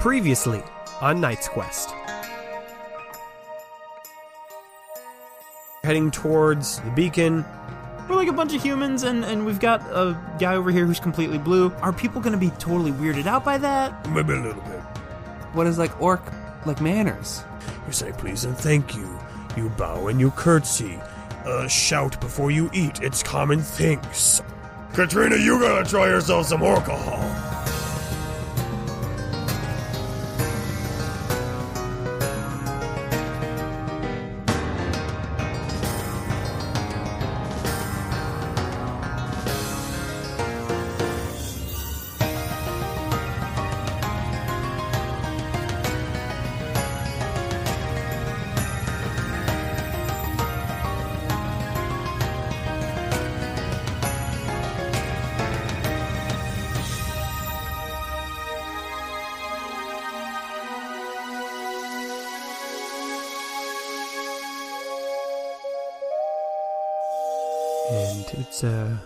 Previously on Knight's Quest. Heading towards the beacon. We're like a bunch of humans, and we've got a guy over here who's completely blue. Are people going to be totally weirded out by that? Maybe a little bit. What is like orc, like manners? You say please and thank you. You bow and you curtsy. Shout before you eat. It's common things. Katrina, you gotta try yourself some alcohol. And it's a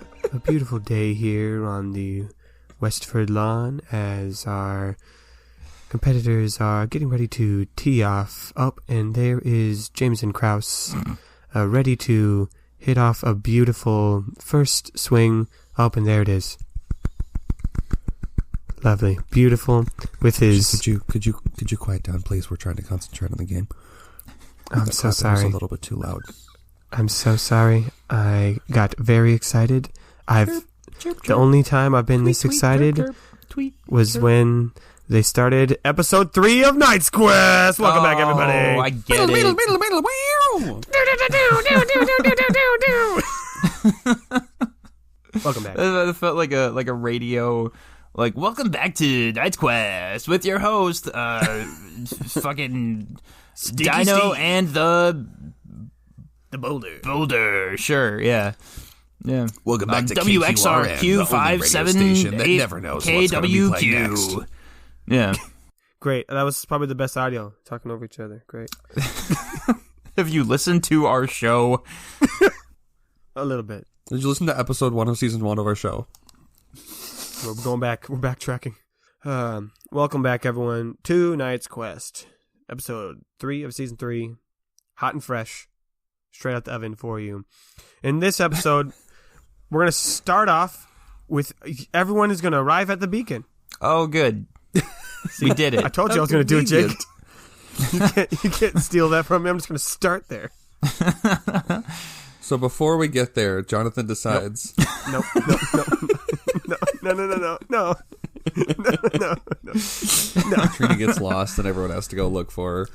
beautiful day here on the Westford lawn as our competitors are getting ready to tee off up, and there is Jameson Krause ready to hit off a beautiful first swing up, and there it is. Lovely, beautiful with his. Could you quiet down, please? We're trying to concentrate on the game. I'm so sorry. It's a little bit too loud. I'm so sorry. I got very excited. The only time I've been this excited was when they started episode 3 of Knight's Quest. Welcome back, everybody. Oh, I get it. Welcome back. It felt like a radio, like, welcome back to Knight's Quest with your host, fucking Stinky Dino Steve. and the Boulder. Boulder. Sure, yeah. Welcome back to WXRQ the only radio station that 578 never knows what's going to be played next. KWQ. Yeah. Great. That was probably the best audio, talking over each other. Great. Have you listened to our show? A little bit. Did you listen to episode 1 of season 1 of our show? We're going back. We're backtracking. Welcome back, everyone, to Knight's Quest. Episode 3 of season 3. Hot and fresh. Straight out the oven for you. In this episode, we're going to start off with everyone is going to arrive at the beacon. Oh, good. We did it. I told you I was going to do it, Jake. You can't steal that from me. I'm just going to start there. So before we get there, Jonathan decides. No. Trina gets lost and everyone has to go look for her.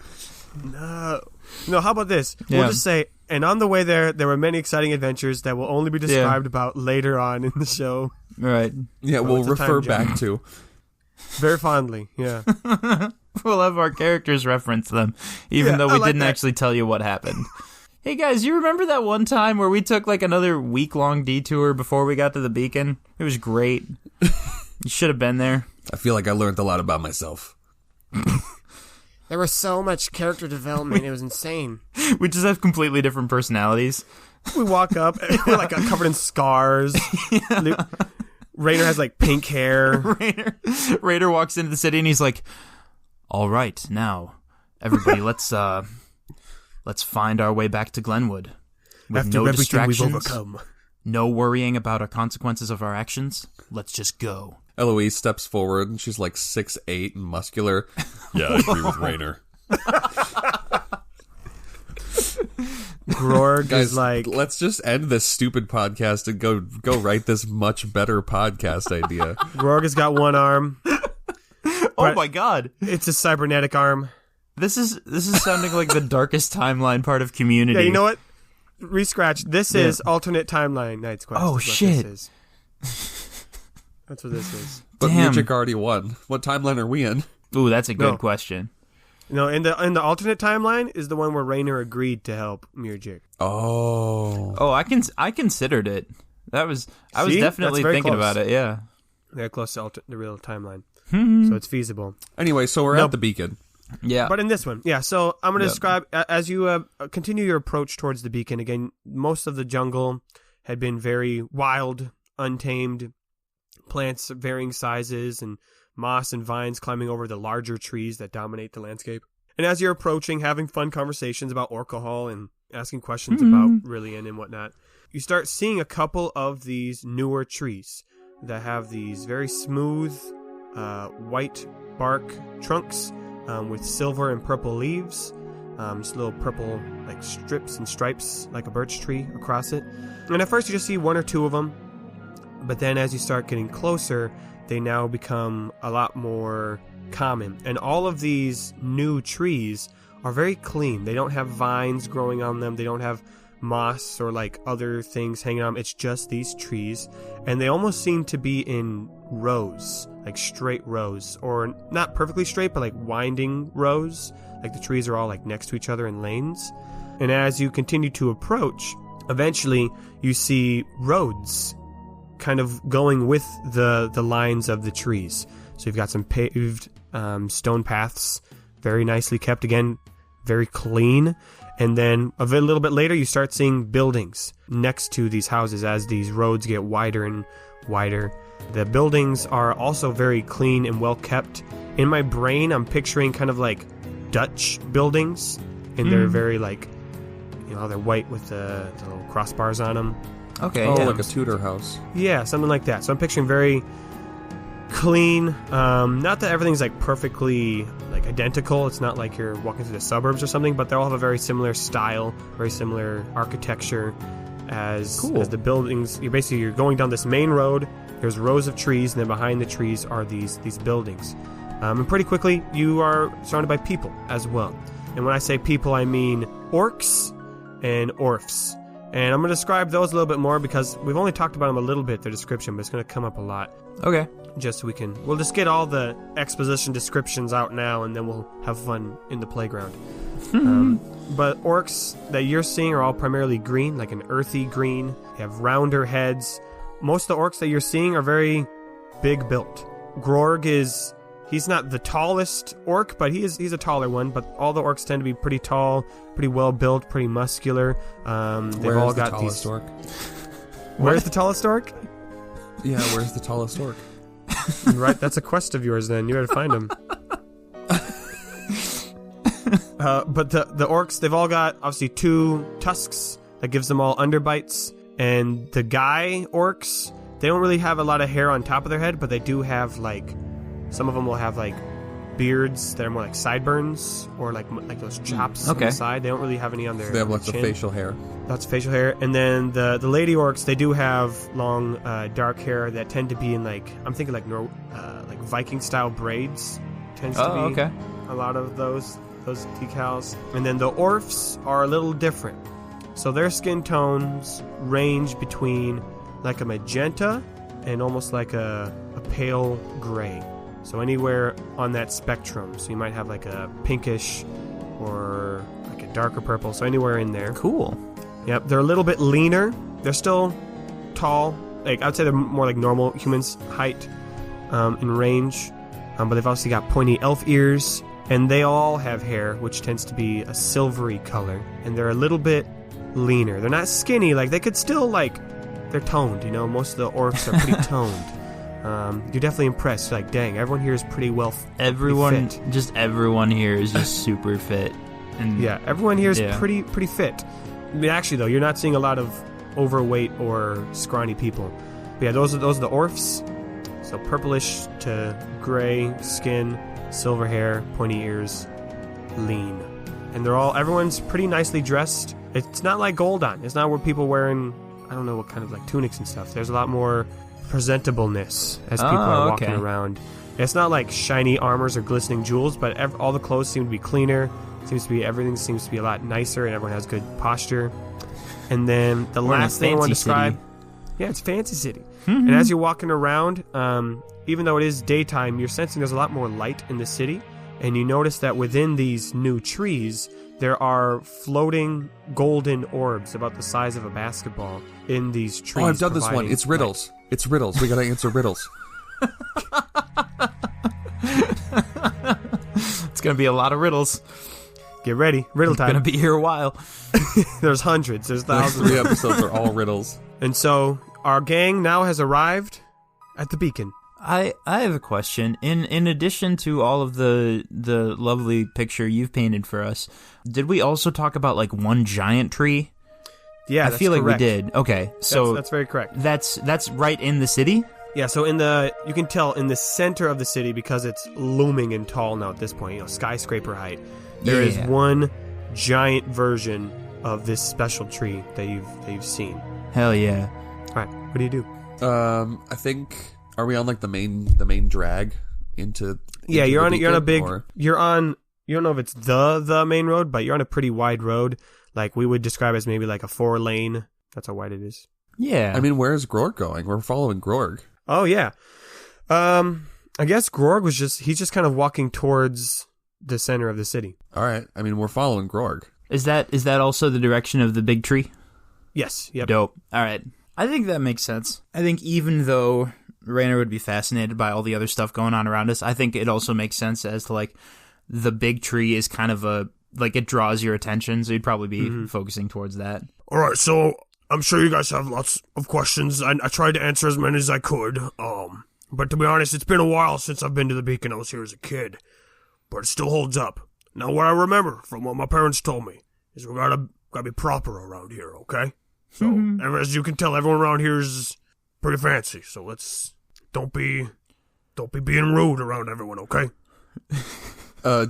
No, how about this? Yeah. We'll just say, and on the way there were many exciting adventures that will only be described about later on in the show. Right. Yeah, we'll it's a time refer jump. back to. Very fondly, yeah. We'll have our characters reference them, even though we like didn't that. actually tell you what happened. Hey guys, you remember that one time where we took like another week-long detour before we got to the beacon? It was great. You should have been there. I feel like I learned a lot about myself. There was so much character development, it was insane. We just have completely different personalities. We walk up, and we're like covered in scars. Rainer has like pink hair. Raider walks into the city and he's like, "All right, now, everybody, let's find our way back to Glenwood with After no everything we've distractions, overcome. no worrying about our consequences of our actions. Let's just go." Eloise steps forward and she's like 6'8" and muscular. Yeah, I agree with Rainer. Grorg Guys, is like, let's just end this stupid podcast and go write this much better podcast idea. Grorg has got one arm. Oh my god. It's a cybernetic arm. This is sounding like the darkest timeline part of Community. Yeah, you know what? Re-scratch. This is alternate timeline Knight's Quest. Oh, is what shit. This is. That's what this is. But Damn. Music already won. What timeline are we in? Ooh, that's a good No. question. No, in the alternate timeline is the one where Rainer agreed to help Mirjik. Oh. Oh, I considered it. I was See? definitely That's very thinking close. about it, yeah. They're close to the real timeline. So it's feasible. Anyway, so we're No. at the beacon. Yeah. But in this one, yeah, so I'm going to Yep. describe, as you continue your approach towards the beacon, again, most of the jungle had been very wild, untamed, plants of varying sizes and moss and vines climbing over the larger trees that dominate the landscape. And as you're approaching, having fun conversations about alcohol and asking questions about Rylian and whatnot, you start seeing a couple of these newer trees that have these very smooth white bark trunks with silver and purple leaves, just little purple like strips and stripes like a birch tree across it. And at first you just see one or two of them, but then as you start getting closer, they now become a lot more common. And all of these new trees are very clean. They don't have vines growing on them. They don't have moss or like other things hanging on them. It's just these trees, and they almost seem to be in rows, like straight rows, or not perfectly straight, but like winding rows. Like the trees are all like next to each other in lanes. And as you continue to approach, eventually you see roads kind of going with the lines of the trees. So you've got some paved stone paths, very nicely kept, again, very clean. And then a little bit later, you start seeing buildings next to these houses as these roads get wider and wider. The buildings are also very clean and well kept. In my brain, I'm picturing kind of like Dutch buildings, and they're very like, you know, they're white with the little crossbars on them. Okay, oh, yeah. like a Tudor house. Yeah, something like that. So I'm picturing very clean. Not that everything's like perfectly like identical. It's not like you're walking through the suburbs or something, but they all have a very similar style, very similar architecture as the buildings. You're going down this main road. There's rows of trees, and then behind the trees are these buildings. And pretty quickly, you are surrounded by people as well. And when I say people, I mean orcs and orfs. And I'm going to describe those a little bit more because we've only talked about them a little bit, their description, but it's going to come up a lot. Okay. Just so we'll just get all the exposition descriptions out now, and then we'll have fun in the playground. But orcs that you're seeing are all primarily green, like an earthy green. They have rounder heads. Most of the orcs that you're seeing are very big built. Grorg he's not the tallest orc, but he's a taller one. But all the orcs tend to be pretty tall, pretty well built, pretty muscular. They've all got these. Orc? Where's the tallest orc? Yeah, where's the tallest orc? Right, that's a quest of yours. Then you got to find him. But the orcs, they've all got obviously 2 tusks that gives them all underbites, and the guy orcs, they don't really have a lot of hair on top of their head, but they do have like. Some of them will have like beards that are more like sideburns or like those chops on the side. They don't really have any on their So they have lots chin. of facial hair. Lots of facial hair. And then the lady orcs, they do have long dark hair that tend to be in like, I'm thinking like Viking style braids. Tends to be a lot of those decals. And then the orfs are a little different. So their skin tones range between like a magenta and almost like a pale gray. So anywhere on that spectrum. So you might have like a pinkish or like a darker purple. So anywhere in there. Cool. Yep, they're a little bit leaner. They're still tall. Like I'd say they're more like normal humans' height in range. But they've also got pointy elf ears. And they all have hair, which tends to be a silvery color. And they're a little bit leaner. They're not skinny. Like they could still like, they're toned. You know, most of the orcs are pretty toned. You're definitely impressed. Like, dang, everyone here is pretty well fit. Everyone here is just super fit. And yeah, everyone here is pretty fit. I mean, actually, though, you're not seeing a lot of overweight or scrawny people. But yeah, those are the orfs. So purplish to gray skin, silver hair, pointy ears, lean. And everyone's pretty nicely dressed. It's not like Goldon. It's not where people wearing, I don't know what kind of like tunics and stuff. There's a lot more presentableness as people are walking around. It's not like shiny armors or glistening jewels, but all the clothes seem to be cleaner. Everything seems to be a lot nicer, and everyone has good posture. And then the last thing I want to describe, it's a fancy city. And as you're walking around, even though it is daytime, you're sensing there's a lot more light in the city, and you notice that within these new trees, there are floating golden orbs about the size of a basketball in these trees. Oh, I've done this one. It's riddles. Light. It's riddles. We gotta answer riddles. It's gonna be a lot of riddles. Get ready. Riddle time. Gonna be here a while. There's hundreds. There's thousands. 3 episodes are all riddles. And so our gang now has arrived at the beacon. I have a question. In addition to all of the lovely picture you've painted for us, did we also talk about like one giant tree? Yeah, I that's feel like correct. we did. Okay, so that's very correct. That's right in the city. Yeah, so you can tell in the center of the city, because it's looming and tall now at this point, skyscraper height. There is one giant version of this special tree that you've seen. Hell yeah! All right, what do you do? I think, are we on like the main drag into? Yeah, you're on a big. Or? You're on. You don't know if it's the main road, but you're on a pretty wide road. Like we would describe as maybe like a 4-lane. That's how wide it is. Yeah. I mean, where's Grorg going? We're following Grorg. Oh yeah. I guess Grorg he's just kind of walking towards the center of the city. All right. I mean, we're following Grorg. Is that also the direction of the big tree? Yes. Yep. Dope. All right. I think that makes sense. I think even though Rainer would be fascinated by all the other stuff going on around us, I think it also makes sense as to like the big tree is kind of it draws your attention, so you'd probably be focusing towards that. All right, so I'm sure you guys have lots of questions. I tried to answer as many as I could. But to be honest, it's been a while since I've been to the Beacon. I was here as a kid, but it still holds up. Now, what I remember from what my parents told me is we gotta be proper around here, okay? So, and as you can tell, everyone around here is pretty fancy. So don't be being rude around everyone, okay?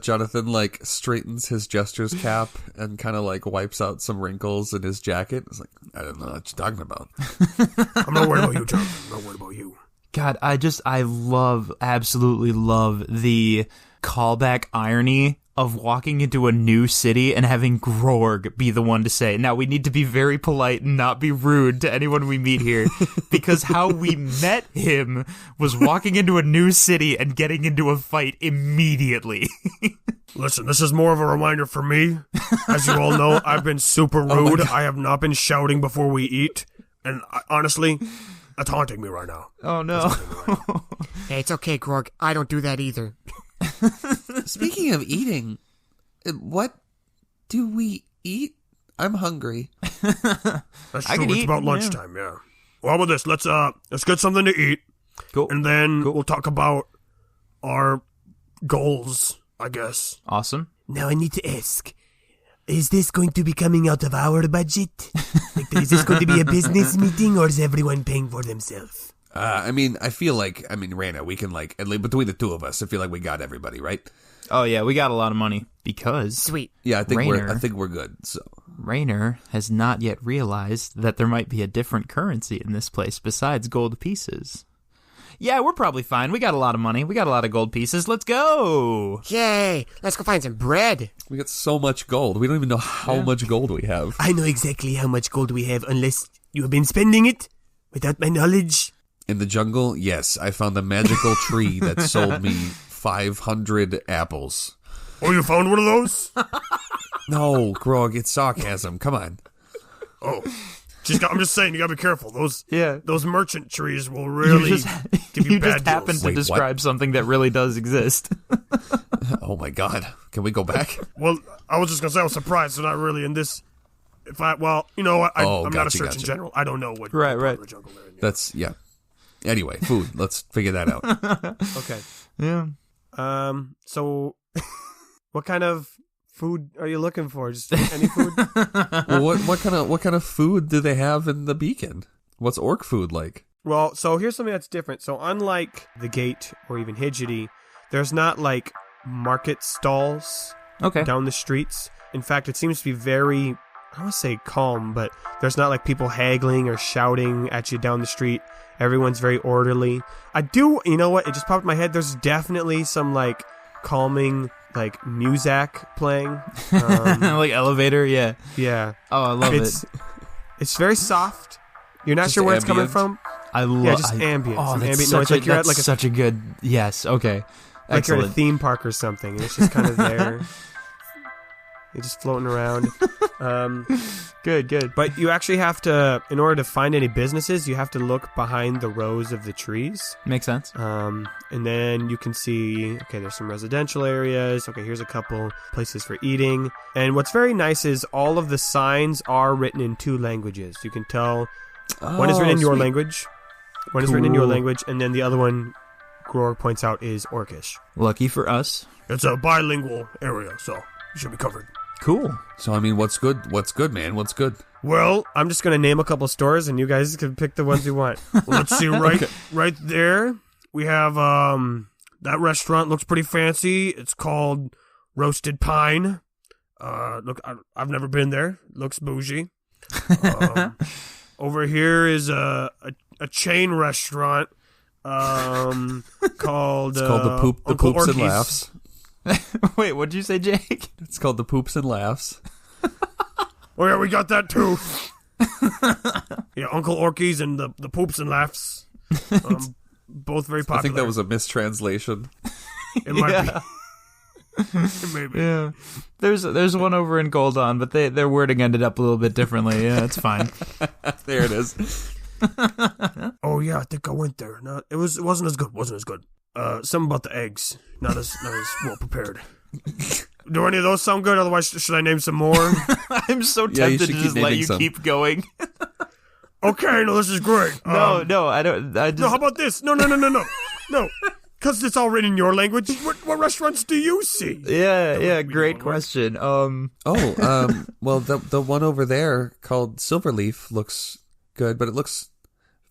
Jonathan like straightens his gestures cap and kind of like wipes out some wrinkles in his jacket. It's like, I don't know what you're talking about. I'm not worried about you, John. I'm not worried about you. God, I absolutely love the callback irony of walking into a new city and having Grorg be the one to say, now we need to be very polite and not be rude to anyone we meet here, because how we met him was walking into a new city and getting into a fight immediately. Listen, this is more of a reminder for me. As you all know, I've been super rude. I have not been shouting before we eat, and honestly, that's haunting me right now. Oh no. Hey, it's okay, Grorg. I don't do that either. Speaking of eating, what do we eat? I'm hungry. That's I true. could It's eat, about lunchtime, yeah. Well, how about this? Let's get something to eat, Cool. and then we'll talk about our goals, I guess. Awesome. Now I need to ask, is this going to be coming out of our budget? Like, is this going to be a business meeting, or is everyone paying for themselves? I mean, Raina, we can like, at least between the two of us, I feel like we got everybody, right? Oh yeah, we got a lot of money because Sweet. Yeah, I think Rainer. we're good. So Rainer has not yet realized that there might be a different currency in this place besides gold pieces. Yeah, we're probably fine. We got a lot of money. We got a lot of gold pieces. Let's go. Yay! Let's go find some bread. we got so much gold. We don't even know how much gold we have. I know exactly how much gold we have, unless you have been spending it without my knowledge. In the jungle, yes, I found a magical tree that sold me 500 apples. Oh, you found one of those? No, Grog, it's sarcasm. Come on. Oh. I'm just saying, you gotta be careful. Those merchant trees will You really just, give you you bad just happened deals. to Wait, what? describe something that really does exist. Oh my god. Can we go back? Well, I was just gonna say I was surprised they're not really in this. Well, you know what? Oh, I'm not a gotcha, search in gotcha. general. I don't know what Right, part right. of the jungle they're in. That's, yeah. Anyway, food. Let's figure that out. Okay. Yeah. So, what kind of food are you looking for? Just any food? Well, what kind of food do they have in the Beacon? What's orc food like? Well, so here's something that's different. So unlike the Gate or even Hidgety, there's not like market stalls Okay. down the streets. In fact, it seems to be very, I don't want to say calm, but there's not like people haggling or shouting at you down the street. Everyone's very orderly. You know what? It just popped in my head. There's definitely some like calming like music playing. Like elevator, yeah. Yeah. Oh, I love it. It's very soft. You're not Just sure where it's coming ambient? from. I love. Yeah, just ambient. Oh, Some that's ambient such noise. Like you're at that's like a such a good. Yes. Okay. like you're at a Excellent. theme park or something, and it's just kind of there. You're just floating around. Good. But you actually have to, in order to find any businesses, you have to look behind the rows of the trees. Makes sense. And then you can see, okay, there's some residential areas. Okay, here's a couple places for eating. And what's very nice is all of the signs are written in two languages. You can tell one is written in your language, one is written in your Cool. language, and then the other one Grog points out, is Orcish. Lucky for us. It's a bilingual area, so you should be covered. Cool. So I mean, what's good? What's good, man? What's good? Well, I'm just going to name a couple stores, and you guys can pick the ones you want. let's see. Right there, we have that restaurant looks pretty fancy. It's called Roasted Pine. Look, I've never been there. Looks bougie. Over here is a chain restaurant called It's called the Uncle Poops and Orky's. Laughs. Wait, what'd you say, Jake? It's called the Poops and Laughs. Oh yeah, we got that too. Yeah, Uncle Orky's and the Poops and Laughs. Both very popular. I think that was a mistranslation. It might be. It may be. Yeah. There's one over in Goldon, but their wording ended up a little bit differently. Yeah, it's fine. There it is. Oh yeah, I think I went there. No, it wasn't as good. Wasn't as good. Something about the eggs. Not as well prepared. Do any of those sound good? Otherwise, should I name some more? I'm so Yeah, you tempted should to keep just let naming you some. keep going. Okay, no, this is great. No, I don't. I just. No, how about this? No. Because it's all written in your language. What restaurants do you see? Yeah, we great don't work. question. Well, the one over there called Silverleaf looks good, but it looks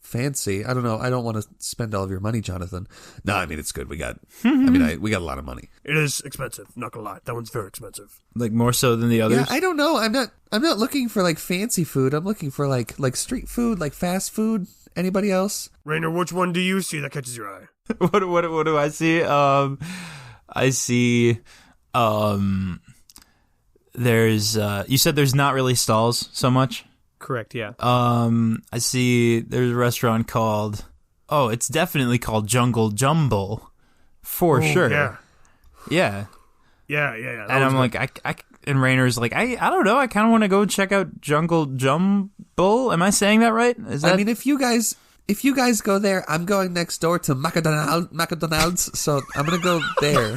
fancy. I don't know. I don't want to spend all of your money, Jonathan. No, I mean it's good. We got we got a lot of money. It is expensive. Not gonna lie, that one's very expensive. Like more so than the others. Yeah, I don't know. I'm not looking for like fancy food. I'm looking for like street food, like fast food. Anybody else? Rainer, which one do you see that catches your eye? What do I see? I see. There's. You said there's not really stalls so much. Correct, yeah. I see. There's a restaurant called. Oh, it's definitely called Jungle Jumble, for sure. Yeah. Yeah. That And I'm one's like, I and Rainer's like, I don't know. I kind of want to go check out Jungle Jumble. Am I saying that right? Is that? I mean, if you guys go there, I'm going next door to McDonald's, so I'm gonna go there.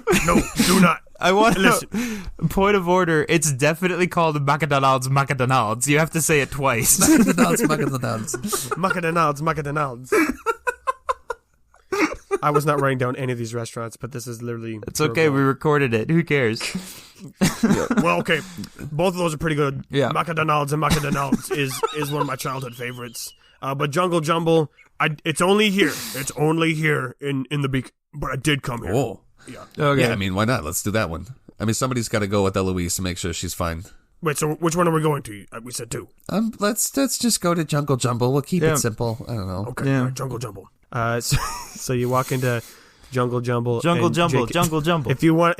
good. No, do not. I want Listen. point of order. It's definitely called McDonald's. You have to say it twice. McDonald's. McDonald's. I was not writing down any of these restaurants, but this is literally... It's okay. We recorded it. Who cares? Well, okay. Both of those are pretty good. Yeah. McDonald's is one of my childhood favorites. But Jungle Jumble, it's only here. It's only here in the beak. But I did come here. Oh. Yeah. Okay. Yeah, I mean, why not? Let's do that one. I mean, somebody's got to go with Eloise to make sure she's fine. Wait, so which one are we going to? We said two. Let's just go to Jungle Jumble. We'll keep Yeah. it simple. I don't know. Okay. Yeah. All right, Jungle Jumble. So you walk into Jungle Jumble. Jungle and Jumble. Jake, Jungle Jumble. If you want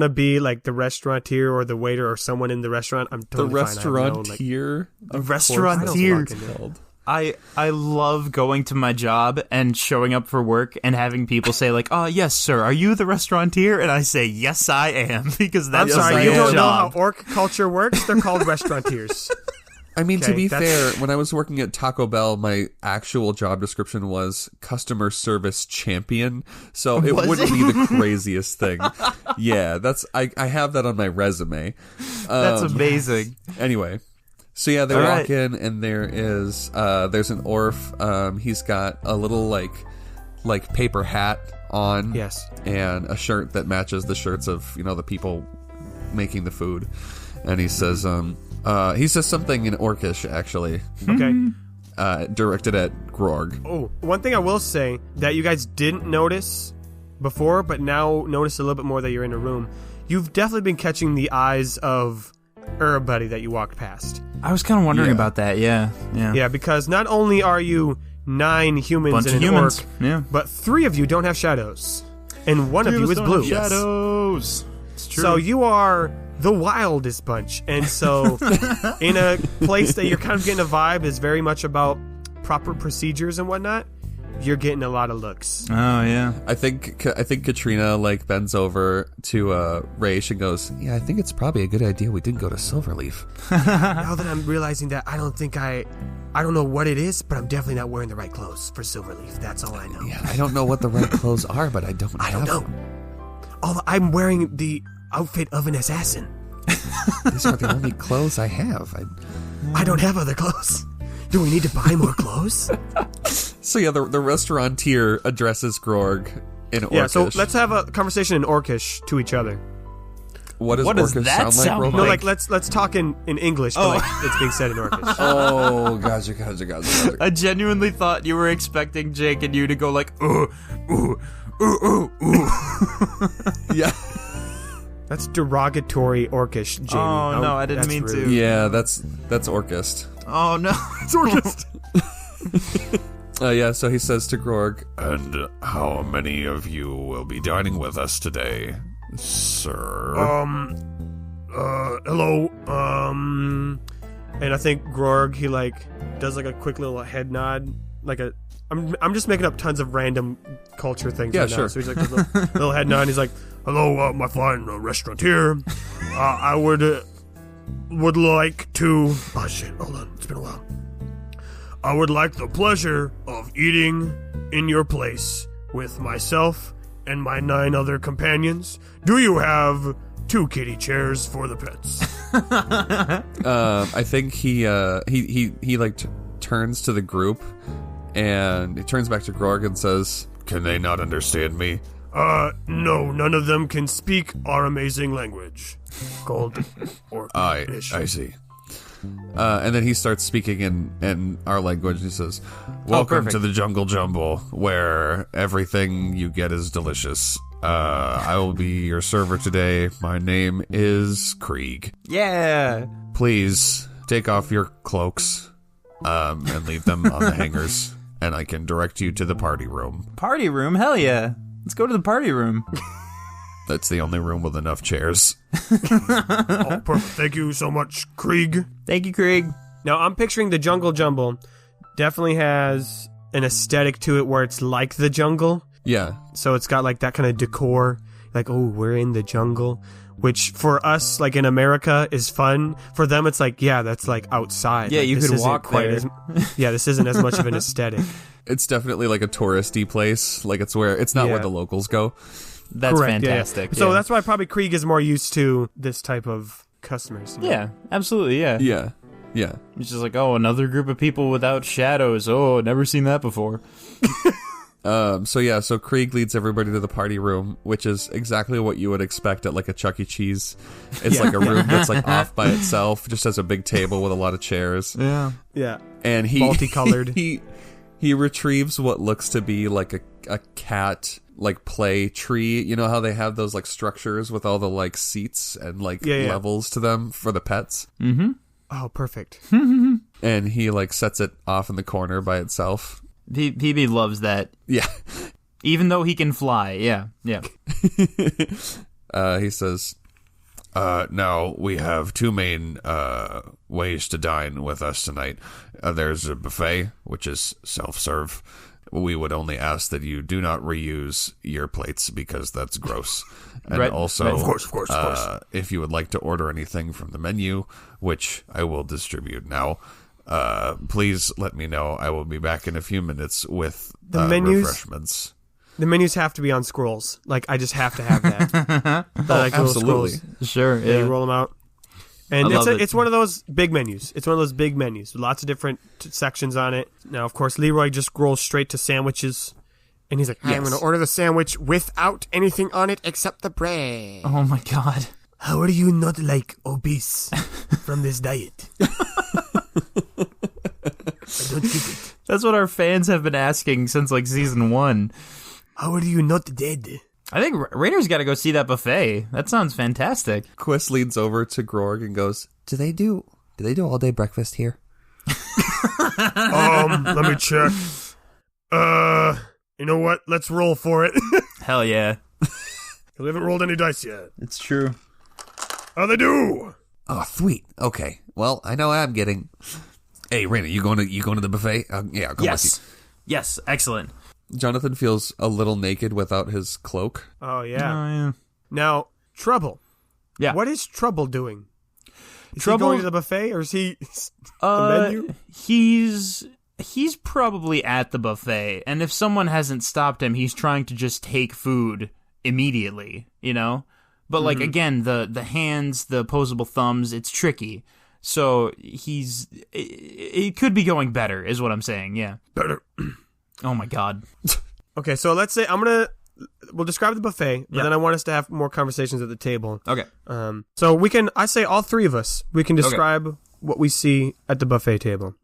to be like the restaurateur or the waiter or someone in the restaurant, I'm The totally fine. I have no, like, restaurateur. The Of course restaurateur. that's what it's called. I love going to my job and showing up for work and having people say like, "Oh yes, sir. Are you the restaurateur?" And I say, "Yes, I am," because I'm that's sorry, my you don't know job. how orc culture works? They're called restaurateurs. I mean, to Okay, be that's- fair, when I was working at Taco Bell, my actual job description was customer service champion. So it Was wouldn't it? be the craziest thing. Yeah, I have that on my resume. That's amazing. Anyway, so yeah, they All walk right. in and there's an orf. He's got a little like paper hat on. Yes. And a shirt that matches the shirts of the people making the food. And he says something in Orcish actually, Okay. directed at Grog. Oh, one thing I will say that you guys didn't notice before, but now notice a little bit more that you're in a room. You've definitely been catching the eyes of everybody that you walked past. I was kind of wondering Yeah. about that. Yeah. Yeah, because not only are you 9 humans Bunch and of an humans. orc, Yeah. but 3 of you don't have shadows, and one of you is blue. Shadows. It's true. So you are the wildest bunch, and so in a place that you're kind of getting a vibe is very much about proper procedures and whatnot, you're getting a lot of looks. Oh yeah. I think Katrina bends over to Raish and goes, "Yeah, I think it's probably a good idea we didn't go to Silverleaf." Now that I'm realizing that, I don't know what it is, but I'm definitely not wearing the right clothes for Silverleaf. That's all I know. Yeah, I don't know what the right clothes are, but I don't know. them. I'm wearing the outfit of an assassin. These are the only clothes I have. I don't have other clothes. Do we need to buy more clothes? So yeah, the restaurateur addresses Grog in Orcish. Yeah, so let's have a conversation in Orcish to each other. What does What does Orcish that sound Roman? No, like let's talk in English, but like it's being said in Orcish. Oh, gotcha. I genuinely thought you were expecting Jake and you to go like, ooh. Yeah. That's derogatory Orcish, Jamie. Oh, no, I didn't that's mean rude. to. Yeah, that's Orcist. Oh, no. It's Orcist. Yeah, so he says to Grog, And how many of you will be dining with us today, sir? Hello. And I think Grog, he like does like a quick little head nod, like a. I'm just making up tons of random culture things. Yeah, right sure. Now. So he's like a little head nod. And he's like, "Hello, my fine restaurateur. I would like to. Oh shit! Hold on, it's been a while. I would like the pleasure of eating in your place with myself and my 9 other companions. Do you have 2 kitty chairs for the pets?" I think he like turns to the group, and he turns back to Grog and says, Can they not understand me? No, none of them can speak our amazing language. Called I Orcish. see. and then he starts speaking in our language. And he says, "Welcome perfect. to the Jungle Jumble, where everything you get is delicious. I will be your server today. My name is Krieg. Yeah. Please take off your cloaks, and leave them on the hangers, and I can direct you to the party room. Party room? Hell yeah. Let's go to the party room. That's the only room with enough chairs." Oh, perfect. Thank you so much, Krieg. Thank you, Krieg. Now, I'm picturing the Jungle Jumble definitely has an aesthetic to it where it's like the jungle. Yeah. So it's got like that kind of decor, like, oh, we're in the jungle, which for us, like in America, is fun. For them, it's like, yeah, that's like outside. Yeah, Like, you this could isn't walk quite there. yeah, this isn't as much of an aesthetic. It's definitely like a touristy place. Like it's not where Yeah. the locals go. That's Correct, yeah, yeah. fantastic. So yeah. that's why probably Krieg is more used to this type of customers. you know? Yeah, absolutely, yeah. Yeah. Yeah. It's just like, oh, another group of people without shadows. Oh, never seen that before. So Krieg leads everybody to the party room, which is exactly what you would expect at like a Chuck E. Cheese. It's like a room that's like off by itself, just has a big table with a lot of chairs. Yeah. Yeah. And he Multicolored. he retrieves what looks to be like a cat like play tree. You know how they have those like structures with all the like seats and like Yeah. levels to them for the pets? Oh, perfect. And he like sets it off in the corner by itself. PB loves that. Yeah. Even though he can fly. Yeah. Yeah. He says, Now, we have 2 main ways to dine with us tonight. There's a buffet, which is self-serve. We would only ask that you do not reuse your plates because that's gross. And Right. also, Right. of course. If you would like to order anything from the menu, which I will distribute now, please let me know. I will be back in a few minutes with The menus- refreshments. The menus have to be on scrolls. Like, I just have to have that. Like little absolutely. scrolls. Sure, Yeah, you roll them out. And I love it. it's one of those big menus. It's one of those big menus with lots of different sections on it. Now, of course, Leroy just scrolls straight to sandwiches. And he's like, I'm Yes. going to order the sandwich without anything on it except the bread. Oh my god. How are you not like obese from this diet? I don't get it. That's what our fans have been asking since like season 1. How are you not dead? I think Rainer's got to go see that buffet. That sounds fantastic. Quist leans over to Grog and goes, Do they do all day breakfast here? Let me check. You know what? Let's roll for it. Hell yeah. We haven't rolled any dice yet. It's true. How they do? Oh, sweet. Okay. Well, I know I'm getting. Hey, Raina, you going to the buffet? Yeah, I'll go Yes. Yes, excellent. with you. Jonathan feels a little naked without his cloak. Oh, yeah. Oh, yeah. Now, Trouble. Yeah. What is Trouble doing? Is Trouble- he going to the buffet, or is he the menu? He's probably at the buffet, and if someone hasn't stopped him, he's trying to just take food immediately, you know? But like again, the hands, the opposable thumbs, it's tricky. So it could be going better, is what I'm saying, yeah. Better. Oh my god. Okay, so let's say we'll describe the buffet, but then I want us to have more conversations at the table. Okay. So I say all three of us, we can describe what we see at the buffet table.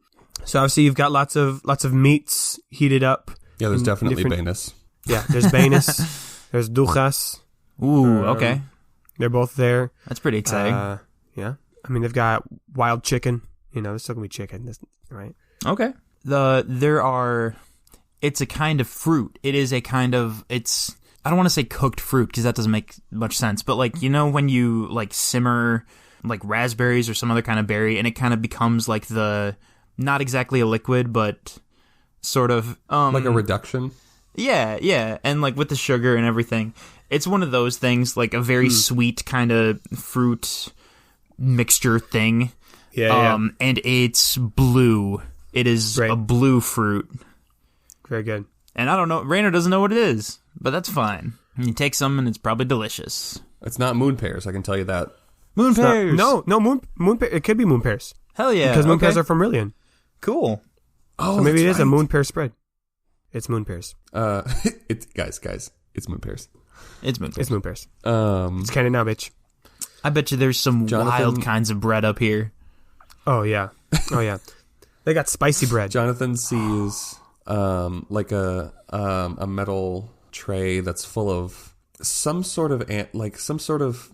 So obviously you've got lots of meats heated up. Yeah, there's definitely Banus. Yeah, there's Banus, there's Dujas. Ooh, okay. They're both there. That's pretty exciting. Yeah. I mean, they've got wild chicken. There's still going to be chicken, right? Okay. It's a kind of fruit. It is a kind of, I don't want to say cooked fruit because that doesn't make much sense, but like, when you like simmer like raspberries or some other kind of berry and it kind of becomes like not exactly a liquid, but sort of. Like a reduction? Yeah. And like with the sugar and everything. It's one of those things, like a very sweet kind of fruit mixture thing. Yeah. And it's blue. It is a blue fruit. Very good. And I don't know, Rainer doesn't know what it is, but that's fine. You take some and it's probably delicious. It's not moon pears, I can tell you that. Moon pears! No, moon pear. It could be moon pears. Hell yeah. Because moon pears are from Rylian. Cool. Oh, so maybe it is a moon pear spread. It's moon pears. Guys, it's moon pears. It's moon pears. It's moon pears. It's canon now, bitch. I bet you there's some wild kinds of bread up here. Oh, yeah. They got spicy bread. Jonathan sees like a metal tray that's full of some sort of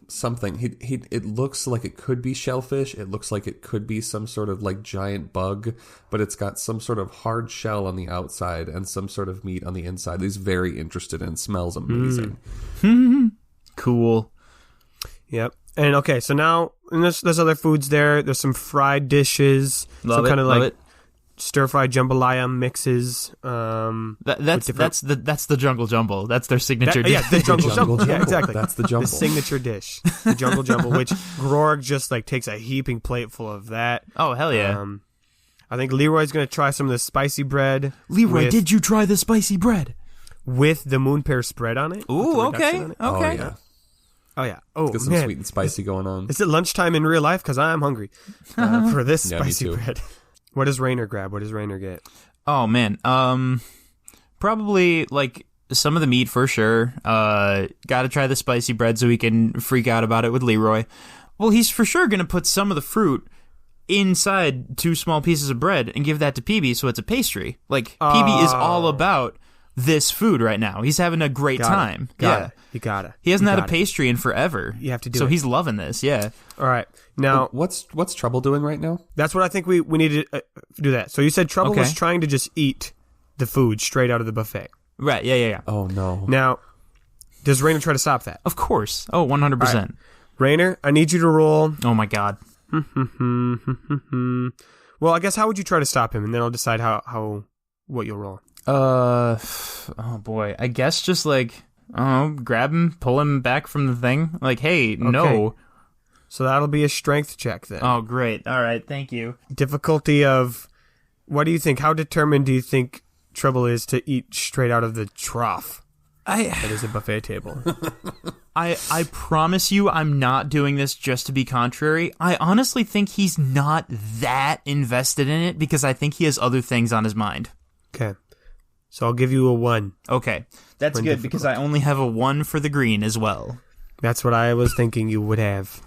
something. It looks like it could be shellfish. It looks like it could be some sort of like giant bug, but it's got some sort of hard shell on the outside and some sort of meat on the inside. He's very interested in. Smells amazing. Cool. Yep. And okay, so now there's other foods there. There's some fried dishes. Love it. Stir-fried jambalaya mixes. That's the jungle jumble. That's their signature dish. Yeah, the jungle jumble. Yeah, exactly. That's the jumble. The signature dish. The jungle jumble, which Grorg just like takes a heaping plate full of that. Oh, hell yeah. I think Leroy's going to try some of the spicy bread. Leroy, did you try the spicy bread? With the moon pear spread on it. Ooh, okay. Okay. Oh, yeah. Oh, got some man. sweet and spicy going on. Is it lunchtime in real life? Because I am hungry for this Yeah, me spicy too. bread. What does Rainer grab? What does Rainer get? Oh, man. Probably, like, some of the meat for sure. Gotta try the spicy bread so we can freak out about it with Leroy. Well, he's for sure gonna put some of the fruit inside 2 small pieces of bread and give that to PB so it's a pastry. Like, PB is all about this food right now. He's having a great time. Got it. You gotta. He hasn't had a pastry in forever. You have to do it. So he's loving this, yeah. All right. Now, what's Trouble doing right now? that's what I think we need to do that. So you said Trouble was trying to just eat the food straight out of the buffet. Right, yeah. Oh, no. Now, does Rainer try to stop that? Of course. Oh, 100%. Right. Rainer, I need you to roll. Oh, my God. Well, I guess how would you try to stop him? And then I'll decide what you'll roll. Oh, boy. I guess just, like, grab him, pull him back from the thing. Like, hey, no. So that'll be a strength check then. Oh, great. All right, thank you. Difficulty of, what do you think? How determined do you think Trouble is to eat straight out of the trough that is a buffet table? I promise you I'm not doing this just to be contrary. I honestly think he's not that invested in it because I think he has other things on his mind. Okay. So I'll give you a 1. Okay. That's good because I only have a 1 for the green as well. That's what I was thinking you would have.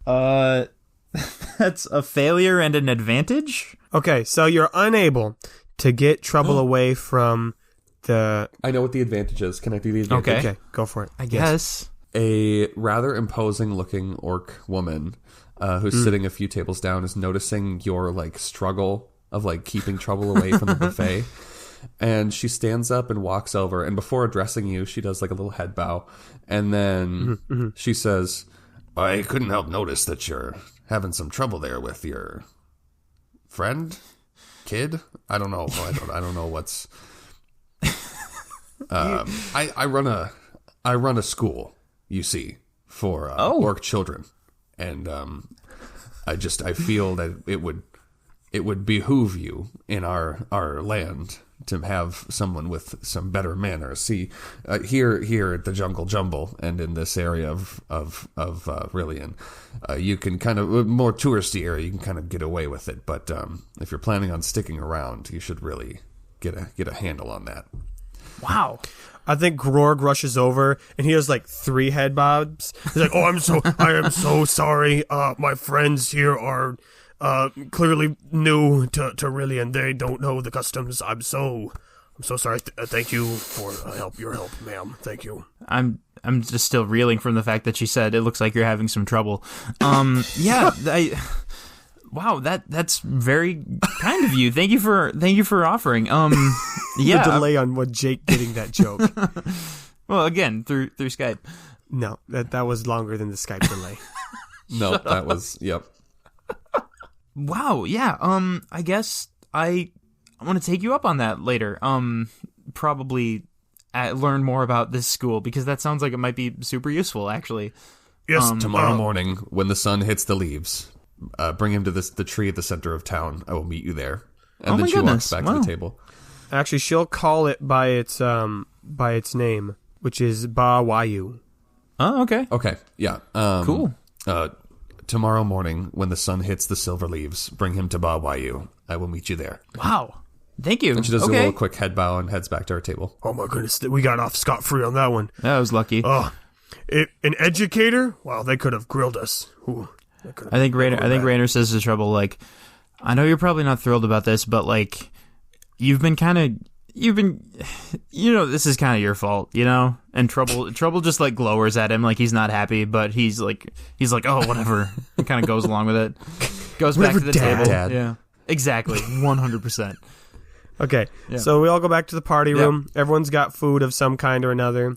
That's a failure and an advantage? Okay, so you're unable to get Trouble away from the... I know what the advantage is. Can I do the advantage? Okay, go for it. I guess. A rather imposing-looking orc woman who's sitting a few tables down is noticing your, like, struggle of, like, keeping Trouble away from the buffet. And she stands up and walks over, and before addressing you, she does, like, a little head bow. And then she says, I couldn't help notice that you're having some trouble there with your friend? Kid? I don't know. I don't know what's... I run a school, you see, for orc children, and I feel that it would behoove you in our land to have someone with some better manners. See, here at the Jungle Jumble and in this area of Rylian, you can kind of more touristy area. You can kind of get away with it, but if you're planning on sticking around, you should really get a handle on that. Wow. I think Grorg rushes over and he has like 3 head bobs. He's like, "Oh, I am so sorry. My friends here are clearly new to Rylian. They don't know the customs. I'm so sorry. Thank you for your help, ma'am. Thank you." I'm just still reeling from the fact that she said it looks like you're having some trouble. Yeah, wow, that's very kind of you. Thank you for offering. Yeah, the delay on what Jake getting that joke. Well, again, through Skype. No, that was longer than the Skype delay. No, that was yep. Wow, yeah. I guess I want to take you up on that later. Probably learn more about this school because that sounds like it might be super useful, actually. Yes, Tomorrow morning, when the sun hits the leaves, bring him to the tree at the center of town. I will meet you there. And then she walks back to the table. Actually, she'll call it by its name, which is Ba Wayu. Oh, okay. Okay, yeah. Cool. Tomorrow morning, when the sun hits the silver leaves, bring him to Ba Wayu. I will meet you there. Wow. Thank you. And she does a little quick head bow and heads back to her table. Oh my goodness, we got off scot-free on that one. That was lucky. An educator? Wow, they could have grilled us. Ooh, I think Rainer says to Trouble, like, I know you're probably not thrilled about this, but like, this is kind of your fault, you know? And Trouble just like glowers at him like he's not happy, but he's like, oh, whatever. And kind of goes along with it. Goes back to the table. Dad. Yeah. Exactly. 100%. Okay, Yeah. so we all go back to the party room. Everyone's got food of some kind or another.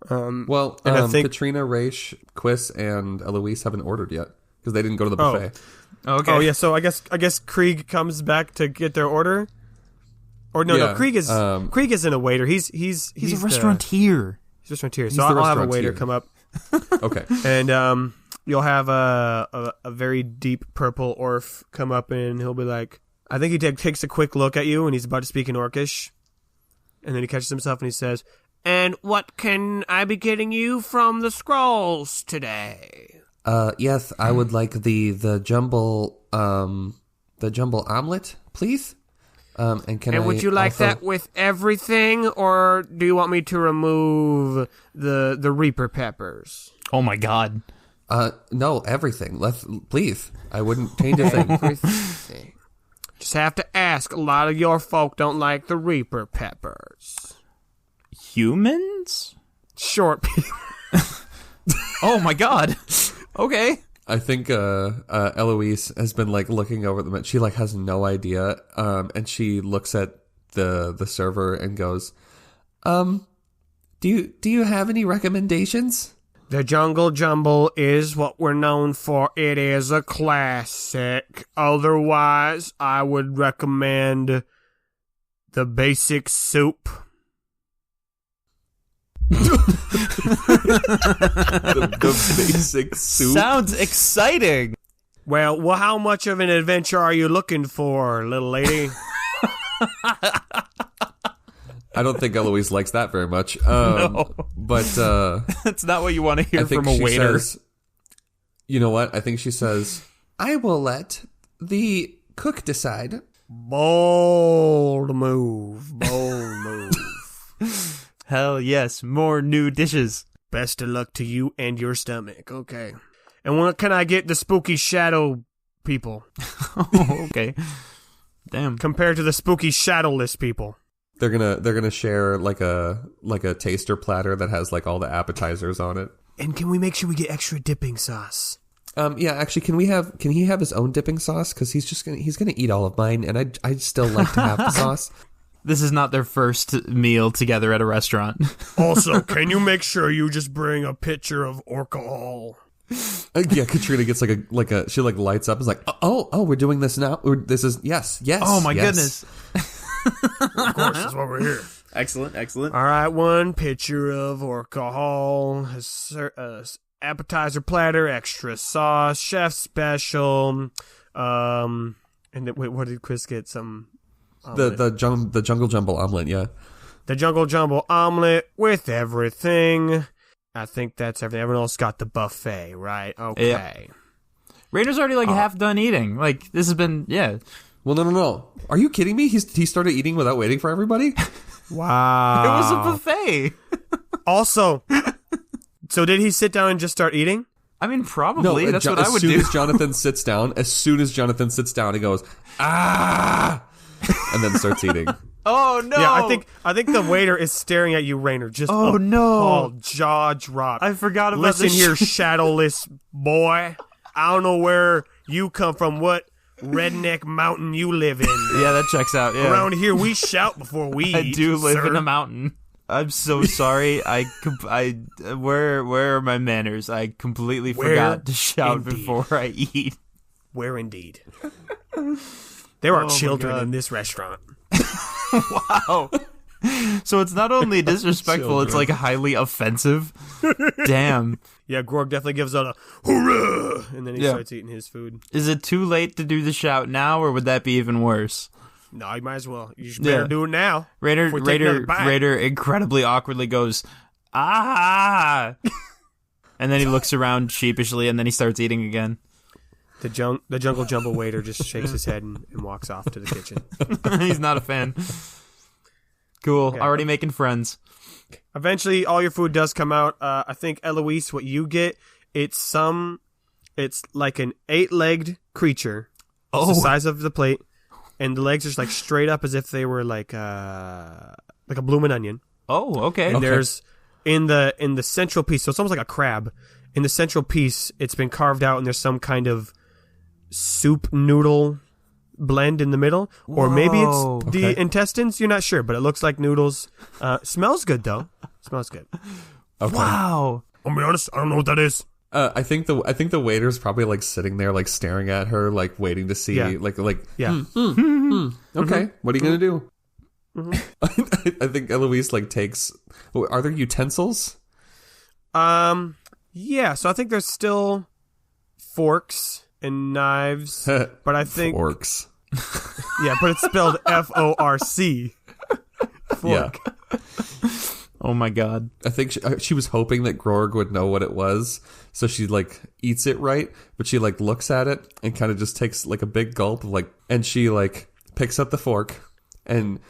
I think Katrina, Raish, Quiz, and Eloise haven't ordered yet because they didn't go to the buffet. Okay. Oh yeah, so I guess Krieg comes back to get their order. Or no, Krieg isn't a waiter. He's He's a restaurateur. He's a restaurateur. He's So the I'll have a waiter restaurateur. come up, Okay. and you'll have a very deep purple orf come up, and he'll be like, I think he takes a quick look at you, and he's about to speak in Orcish, and then he catches himself and he says, "And what can I be getting you from the scrolls today?" Yes, I would like the jumble omelet, please. And would you like that with everything, or do you want me to remove the Reaper peppers? Oh my god. No, everything. Please. I wouldn't change a thing. Everything. Just have to ask. A lot of your folk don't like the Reaper peppers. Humans? Short people. Oh my god. Okay. I think Eloise has been like looking over them. She like has no idea, and she looks at the server and goes, "Do you have any recommendations?" The Jungle Jumble is what we're known for. It is a classic. Otherwise, I would recommend the basic soup. the basic soup. Sounds exciting. Well, how much of an adventure are you looking for, little lady? I don't think Eloise likes that very much. No. But That's not what you want to I hear think from a she waiter. says, you know what? I think she says, "I will let the cook decide." Bold move. Hell yes, more new dishes. Best of luck to you and your stomach. Okay. And what can I get the spooky shadow people Oh, okay. Damn. compared to the spooky shadowless people? They're gonna share like a taster platter that has like all the appetizers on it. And can we make sure we get extra dipping sauce? Yeah, actually, can he have his own dipping sauce? Because he's gonna eat all of mine, and I'd still like to have the sauce. This is not their first meal together at a restaurant. Also, can you make sure you just bring a pitcher of alcohol? Yeah, Katrina gets like a she like lights up. Is like, oh, we're doing this now. This is yes. Oh my yes. goodness. Of course, that's why we're here. Excellent. All right, 1 pitcher of alcohol, appetizer platter, extra sauce, chef special, and then, wait, what did Chris get? Some The jungle jumble omelet. Yeah. the Jungle Jumble omelet with everything. I think that's everything. Everyone else got the buffet, right? Okay. Rainer's already like half done eating. Like this has been Well, no. Are you kidding me? He started eating without waiting for everybody? Wow. It was a buffet. Also, so did he sit down and just start eating? I mean, probably. That's what I would do. As soon as Jonathan sits down, he goes, ah! And then starts eating. Oh, no. Yeah, I think the waiter is staring at you, Rainer. Just jaw drop. I forgot about Listen this. here, shadowless boy. I don't know where you come from, what redneck mountain you live in. Yeah, that checks out. Yeah. Around here, we shout before we I eat, do live sir. in a mountain. I'm so sorry. Where are my manners? I completely forgot to shout indeed. before I eat. Where indeed. There are Oh, my children God. in this restaurant. Wow. So it's not only disrespectful, it's like highly offensive. Damn. Yeah, Gorg definitely gives out a hoorah, and then he starts eating his food. Is it too late to do the shout now, or would that be even worse? No, you might as well. You should better do it now. Raider incredibly awkwardly goes, ah! And then he looks around sheepishly, and then he starts eating again. The Jungle Jumbo waiter just shakes his head and walks off to the kitchen. He's not a fan. Cool. Okay. Already making friends. Eventually, all your food does come out. I think, Eloise, what you get, it's like an 8-legged creature. It's the size of the plate. And the legs are just like straight up as if they were like a bloomin' onion. Oh, okay. And there's in the central piece, so it's almost like a crab. In the central piece, it's been carved out, and there's some kind of soup noodle blend in the middle, or maybe it's the intestines. You're not sure, but it looks like noodles. Smells good though. Smells good. Okay. Wow. I'll be honest, I don't know what that is. I think the waiter's probably like sitting there, like staring at her, like waiting to see, Yeah. Yeah. Okay, what are you gonna do? I think Eloise like takes. Are there utensils? Yeah. So I think there's still forks and knives, but I think Forks. yeah, but it's spelled FORC. Fork. Yeah. Oh my god. I think she was hoping that Grorg would know what it was, so she like eats it right, but she like looks at it and kind of just takes like a big gulp of like, and she like picks up the fork and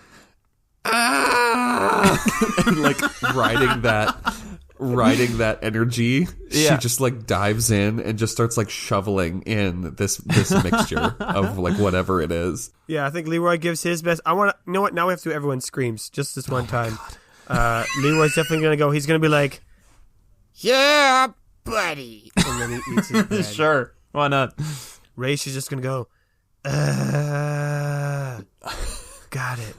and like riding that energy, she just like dives in and just starts like shoveling in this mixture of like whatever it is. Yeah, I think Leroy gives his best. You know what? Now we have to do everyone screams just this one time. Leroy's definitely gonna go. He's gonna be like, "Yeah, buddy," and then he eats his bread. Sure. Why not? Raish is just gonna go, got it.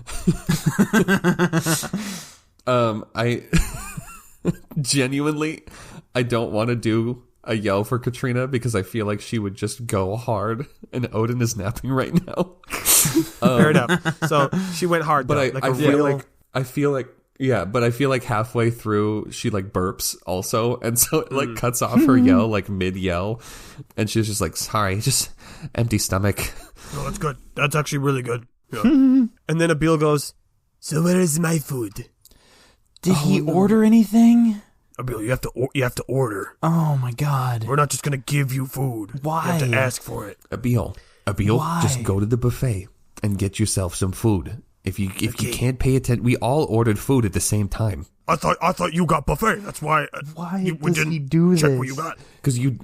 I genuinely, I don't want to do a yell for Katrina because I feel like she would just go hard, and Odin is napping right now. Fair enough. So she went hard, But though, I feel like halfway through she like burps also, and so it like cuts off her yell like mid yell, and she's just like, sorry, just empty stomach. No, that's good. That's actually really good. Yeah. And then Abil goes, So where is my food? Did he order anything? Abil, you have to order. Oh my god. We're not just gonna give you food. Why? You have to ask for it. Abil, Why? just go to the buffet and get yourself some food. If you can't pay attention, we all ordered food at the same time. I thought you got buffet. That's why. Why we does didn't he do check this? what you got. Because you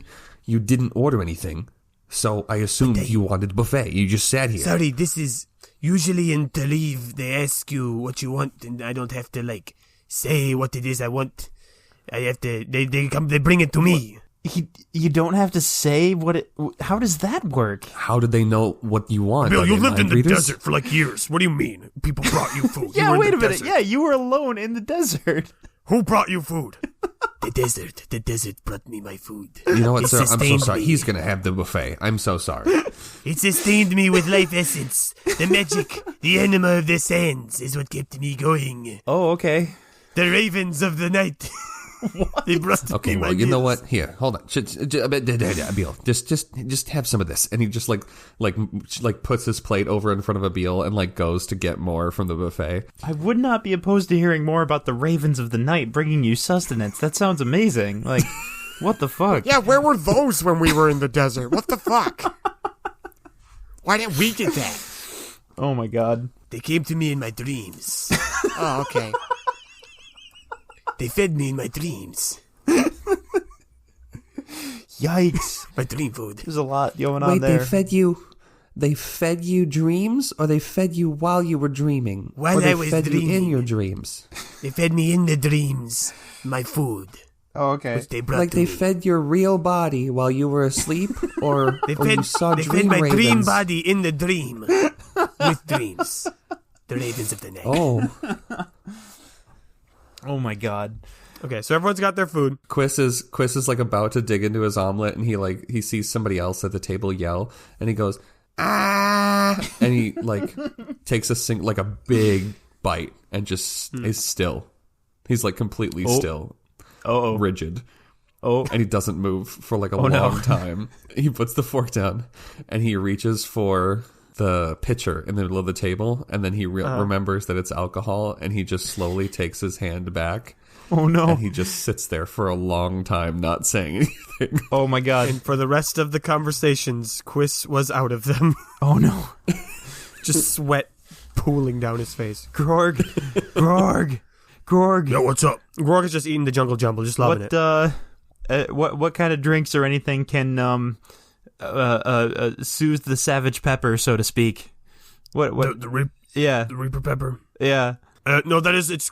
didn't order anything, so I assumed you wanted buffet. You just sat here. Sorry, this is usually to leave. They ask you what you want, and I don't have to like say what it is I want. I have to. They bring it to me. You don't have to say what it. How does that work? How did they know what you want? Bill, Are you they lived in mind the readers? desert for like years. What do you mean? People brought you food. Yeah, You were in wait the a minute. desert. Yeah, you were alone in the desert. Who brought you food? The desert brought me my food. You know what, It sir? I'm so sustained sorry. me. He's going to have the buffet. I'm so sorry. It sustained me with life essence. The magic, the enema of the sands is what kept me going. Oh, okay. The ravens of the night. They brought Okay, me well, my you know meals. what? Here, hold on. Abil, just have some of this. And he just like puts his plate over in front of Abil and like goes to get more from the buffet. I would not be opposed to hearing more about the ravens of the night bringing you sustenance. That sounds amazing. Like, what the fuck? Yeah, where were those when we were in the desert? What the fuck? Why didn't we get that? Oh my god. They came to me in my dreams. Oh, okay. They fed me in my dreams. Yikes. My dream food. There's a lot going on Wait, there. they fed you dreams, or they fed you while you were dreaming? While or they I was fed you in dreaming. your dreams? They fed me in the dreams my food. Oh, okay. Which they brought Like to they me. fed your real body while you were asleep, or, They or fed, you saw they dream fed my ravens? dream body in the dream. With dreams. The ravens of the night. Oh, Oh my god. Okay, so everyone's got their food. Quiz is like about to dig into his omelet, and he sees somebody else at the table yell, and he goes ah, and he like takes a big bite and just is still. He's like completely still, rigid. Oh. And he doesn't move for like a no. long time. He puts the fork down and he reaches for the pitcher in the middle of the table, and then he remembers that it's alcohol, and he just slowly takes his hand back. Oh no. And he just sits there for a long time not saying anything. Oh my god. And for the rest of the conversations, Quiz was out of them. Oh no. Just sweat pooling down his face. Grog. Grog. Yo, what's up? Grog is just eating the jungle jumble, just loving it. What kind of drinks or anything can soothe the savage pepper, so to speak? What? The Reaper pepper. Yeah. No, that is it's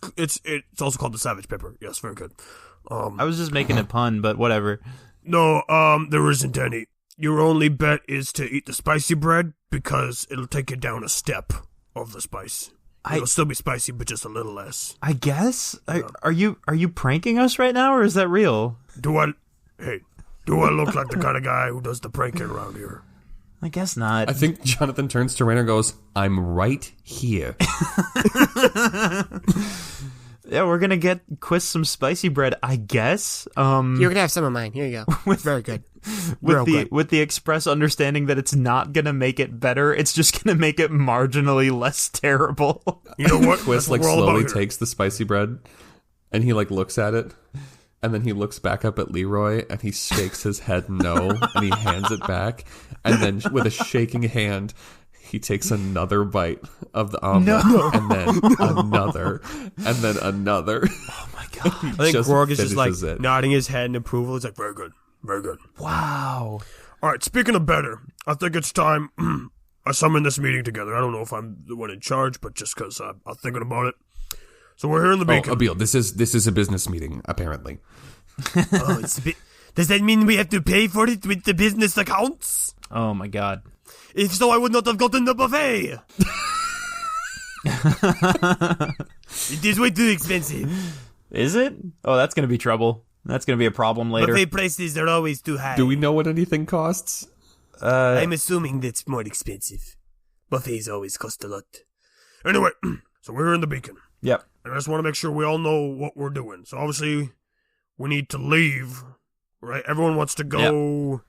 also called the Savage pepper. Yes, very good. I was just making a pun, but whatever. No, there isn't any. Your only bet is to eat the spicy bread because it'll take you down a step of the spice. It'll still be spicy, but just a little less. I guess. Are you pranking us right now, or is that real? Do I look like the kind of guy who does the pranking around here? I guess not. I think Jonathan turns to Rainer and goes, "I'm right here." Yeah, we're gonna get Quiz some spicy bread, I guess. You're gonna have some of mine. Here you go. Very good. Real good. with the express understanding that it's not gonna make it better, it's just gonna make it marginally less terrible. You know what? Quiz That's what like we're all slowly about here. takes the spicy bread, and he like looks at it, and then he looks back up at Leroy, and he shakes his head no, and he hands it back, and then with a shaking hand, he takes another bite of the omelet, and then another, and then another. Oh my god. I think Just Grog is just like finishes it. nodding his head in approval. He's like, Very good. Very good. Wow. All right, speaking of better, I think it's time I summon this meeting together. I don't know if I'm the one in charge, but just because I'm thinking about it. So we're here in the beacon. Abil, this is a business meeting, apparently. Oh, it's a bit. Does that mean we have to pay for it with the business accounts? Oh my god. If so, I would not have gotten the buffet. It is way too expensive. Is it? Oh, that's gonna be trouble. That's gonna be a problem later. Buffet prices are always too high. Do we know what anything costs? I'm assuming that's more expensive. Buffets always cost a lot. Anyway, so we're here in the beacon. Yep. And I just want to make sure we all know what we're doing. So obviously, we need to leave, right? Everyone wants to go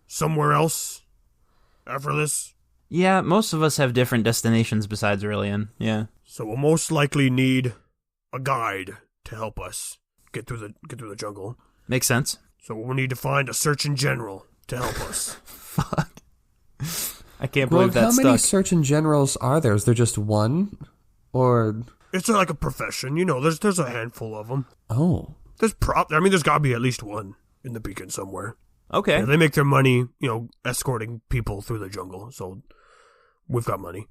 somewhere else after this. Yeah, most of us have different destinations besides Rylian. Yeah. So we'll most likely need a guide to help us get through the jungle. Makes sense. So we'll need to find a Surgeon General to help us. Fuck. I can't Well, believe how that's many stuck. surgeon generals are there? Is there just one? Or It's like a profession, you know. There's a handful of them. oh, There's got to be at least one in the beacon somewhere. Okay. Yeah, they make their money, escorting people through the jungle. So we've got money.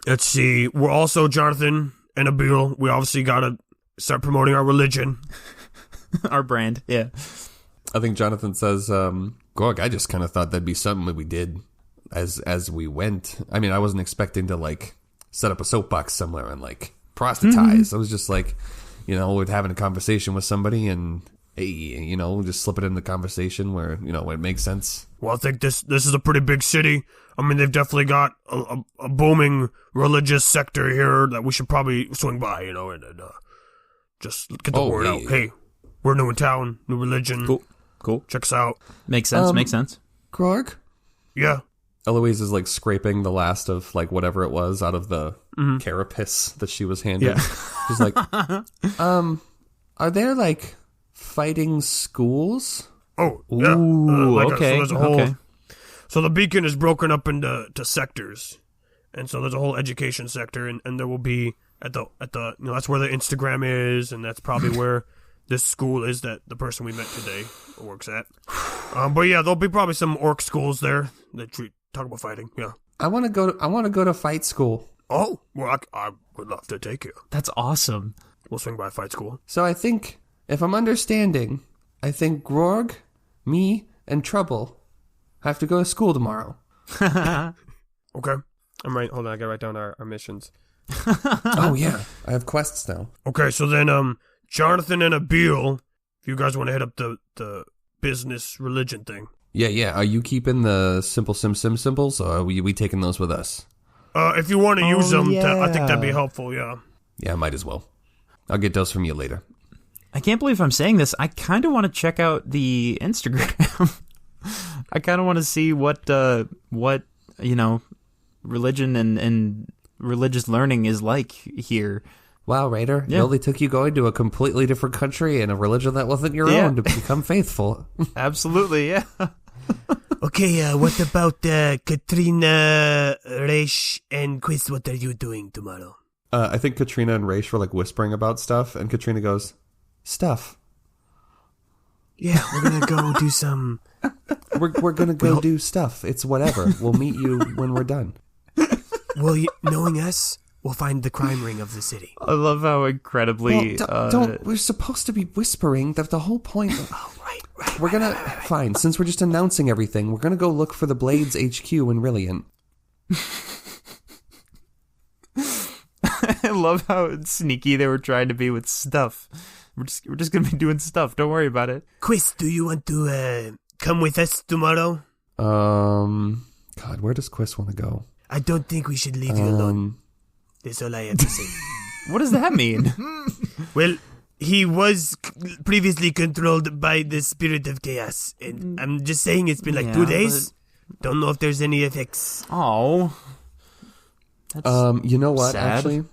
Let's see. We're also Jonathan and Abil. We obviously got to start promoting our religion. Our brand. Yeah. I think Jonathan says, Gorg, I just kind of thought that'd be something that we did as we went. I mean, I wasn't expecting to like set up a soapbox somewhere and like proselytize. I was just like, we're having a conversation with somebody and hey, just slip it in the conversation where, it makes sense. Well, I think this is a pretty big city. I mean, they've definitely got a booming religious sector here that we should probably swing by, and just get the word out. Hey, we're new in town, new religion. Cool. Check us out. Makes sense. Gorg? Yeah. Eloise is like scraping the last of like whatever it was out of the carapace that she was handed. Yeah. She's like, are there like fighting schools? Oh, yeah. Ooh, So okay. there's a whole. Okay. So the beacon is broken up into sectors, And so there's a whole education sector, and there will be at the that's where the Instagram is, and that's probably where this school is that the person we met today works at. But yeah, there'll be probably some orc schools there that talk about fighting. Yeah. I want to go to fight school. Oh, well, I would love to take you. That's awesome. We'll swing by fight school. So I think, if I'm understanding, I think Grorg, me, and Trouble have to go to school tomorrow. Okay. Hold on, I gotta write down our missions. Oh, yeah. I have quests now. Okay, so then, Jonathan and Abil, if you guys want to head up the business religion thing. Yeah. Are you keeping the simple sim symbols, or are we taking those with us? If you want to use them, yeah. I think that'd be helpful, yeah. Yeah, might as well. I'll get those from you later. I can't believe I'm saying this. I kind of want to check out the Instagram. I kind of want to see what religion and religious learning is like here. Wow, Raider. Yeah. It only took you going to a completely different country and a religion that wasn't your own to become faithful. Absolutely, yeah. Okay, what about Katrina, Reish, and Quiz? What are you doing tomorrow? I think Katrina and Raish were like whispering about stuff, and Katrina goes, "Stuff. Yeah, we're gonna go do some... We're gonna go do stuff. It's whatever. We'll meet you when we're done." Well, knowing us, we'll find the crime ring of the city. I love how incredibly... Don't. We're supposed to be whispering. That's the whole point. Oh, right. We're gonna... Fine, since we're just announcing everything, we're gonna go look for the Blades HQ in Rylian. I love how sneaky they were trying to be with stuff. We're just gonna be doing stuff. Don't worry about it. Quiz, do you want to come with us tomorrow? God, where does Quiz want to go? I don't think we should leave you alone. That's all I have to say. What does that mean? Well, he was previously controlled by the spirit of chaos, and I'm just saying it's been like 2 days. Don't know if there's any effects. Oh. You know what, sad. actually?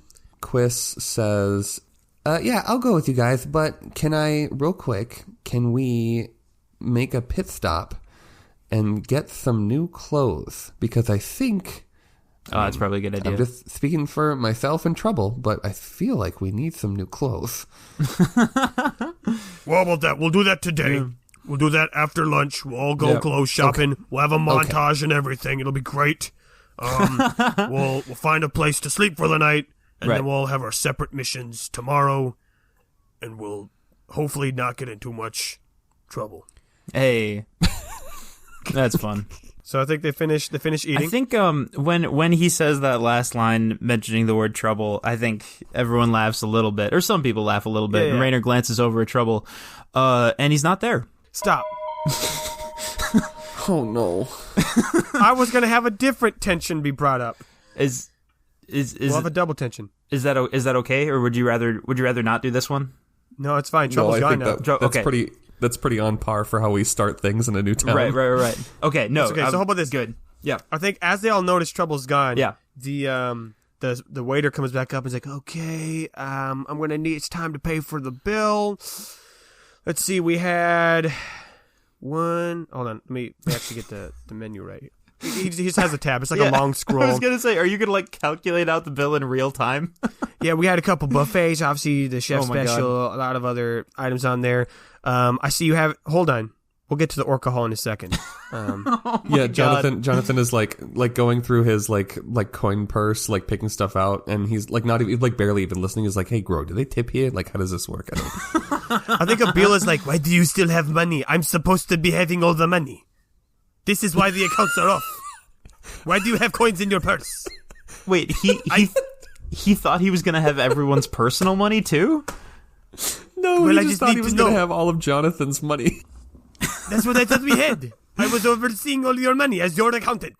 Quiz says, yeah, I'll go with you guys, but real quick, can we make a pit stop and get some new clothes? Because I think... that's probably a good idea. I'm just speaking for myself and Trouble, but I feel like we need some new clothes. Well, we'll do that today. Yeah. We'll do that after lunch. We'll all go clothes shopping. Okay. We'll have a montage and everything. It'll be great. We'll find a place to sleep for the night, and then we'll have our separate missions tomorrow, and we'll hopefully not get in too much trouble. Hey, that's fun. So I think they finish eating. I think when he says that last line mentioning the word trouble, I think everyone laughs a little bit, or some people laugh a little bit. Yeah. And Rainer glances over at Trouble, and he's not there. Stop. Oh no. I was gonna have a different tension be brought up. We'll have a double tension. Is that okay, or would you rather not do this one? No, it's fine. Trouble's gone now. That's pretty on par for how we start things in a new town. Right. Okay, no. Okay, so how about this? Good. Yeah. I think as they all notice Trouble's gone, yeah. The waiter comes back up and is like, okay, I'm gonna need, it's time to pay for the bill. Let's see, we had one. Hold on, let me actually get the menu right. He just has a tab. It's like a long scroll. I was gonna say, are you gonna calculate out the bill in real time? Yeah, we had a couple buffets. Obviously, the chef special, a lot of other items on there. I see you have. Hold on, we'll get to the Orca Hall in a second. Yeah, Jonathan is like going through his like coin purse, like picking stuff out, and he's like not even barely even listening. He's like, "Hey, Gro, do they tip you? Like, how does this work?" I think Abil is like, "Why do you still have money? I'm supposed to be having all the money. This is why the accounts are off. Why do you have coins in your purse?" Wait, he thought he was gonna have everyone's personal money too? No, he just thought he was gonna have all of Jonathan's money. That's what I thought we had. I was overseeing all your money as your accountant.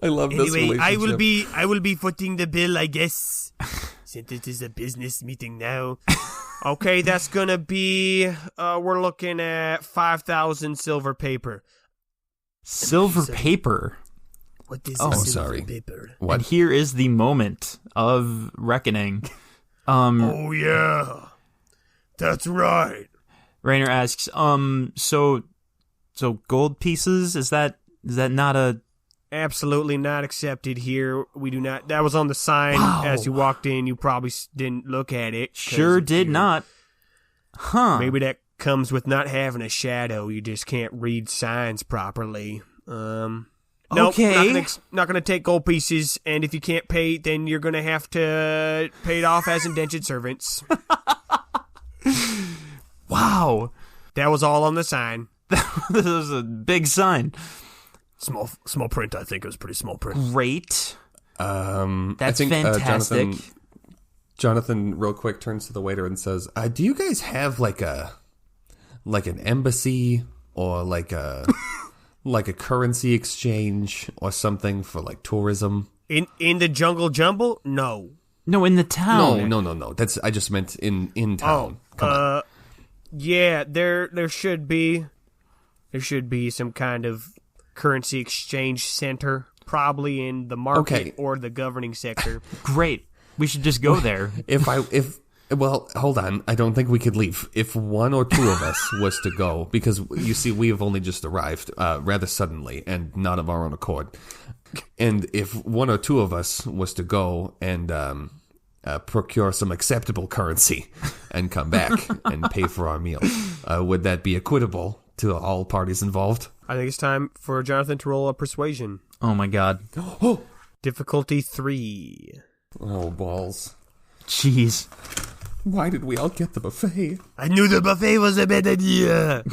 I love this relationship. I will be footing the bill, I guess. Since it is a business meeting now. Okay, that's gonna be. We're looking at 5,000 silver paper. Silver paper. What is silver paper? What? And here is the moment of reckoning. Oh yeah, that's right. Rainer asks, so gold pieces, is that not a absolutely not accepted here. We do not. That was on the sign as you walked in. You probably didn't look at it. Sure did not. Huh. Maybe that comes with not having a shadow. You just can't read signs properly. Nope, Okay. not gonna take gold pieces, and if you can't pay, then you're gonna have to pay it off as indentured servants. Wow. That was all on the sign. This is a big sign. Small print, I think. It was pretty small print. Great. I That's think, fantastic. Jonathan, real quick, turns to the waiter and says, "Do you guys have like an embassy or like a currency exchange or something for like tourism?" In the jungle jumble? No. No, in the town. No. That's I just meant in town. Come on. Yeah, there should be some kind of currency exchange center, probably in the market or the governing sector. Great. We should just go there. Well, hold on. I don't think we could leave. If one or two of us was to go, because you see, we have only just arrived rather suddenly and not of our own accord. And if one or two of us was to go and procure some acceptable currency and come back and pay for our meal, would that be equitable to all parties involved? I think it's time for Jonathan to roll a persuasion. Oh my god. Difficulty 3. Oh, balls. Jeez. Why did we all get the buffet? I knew the buffet was a bad idea.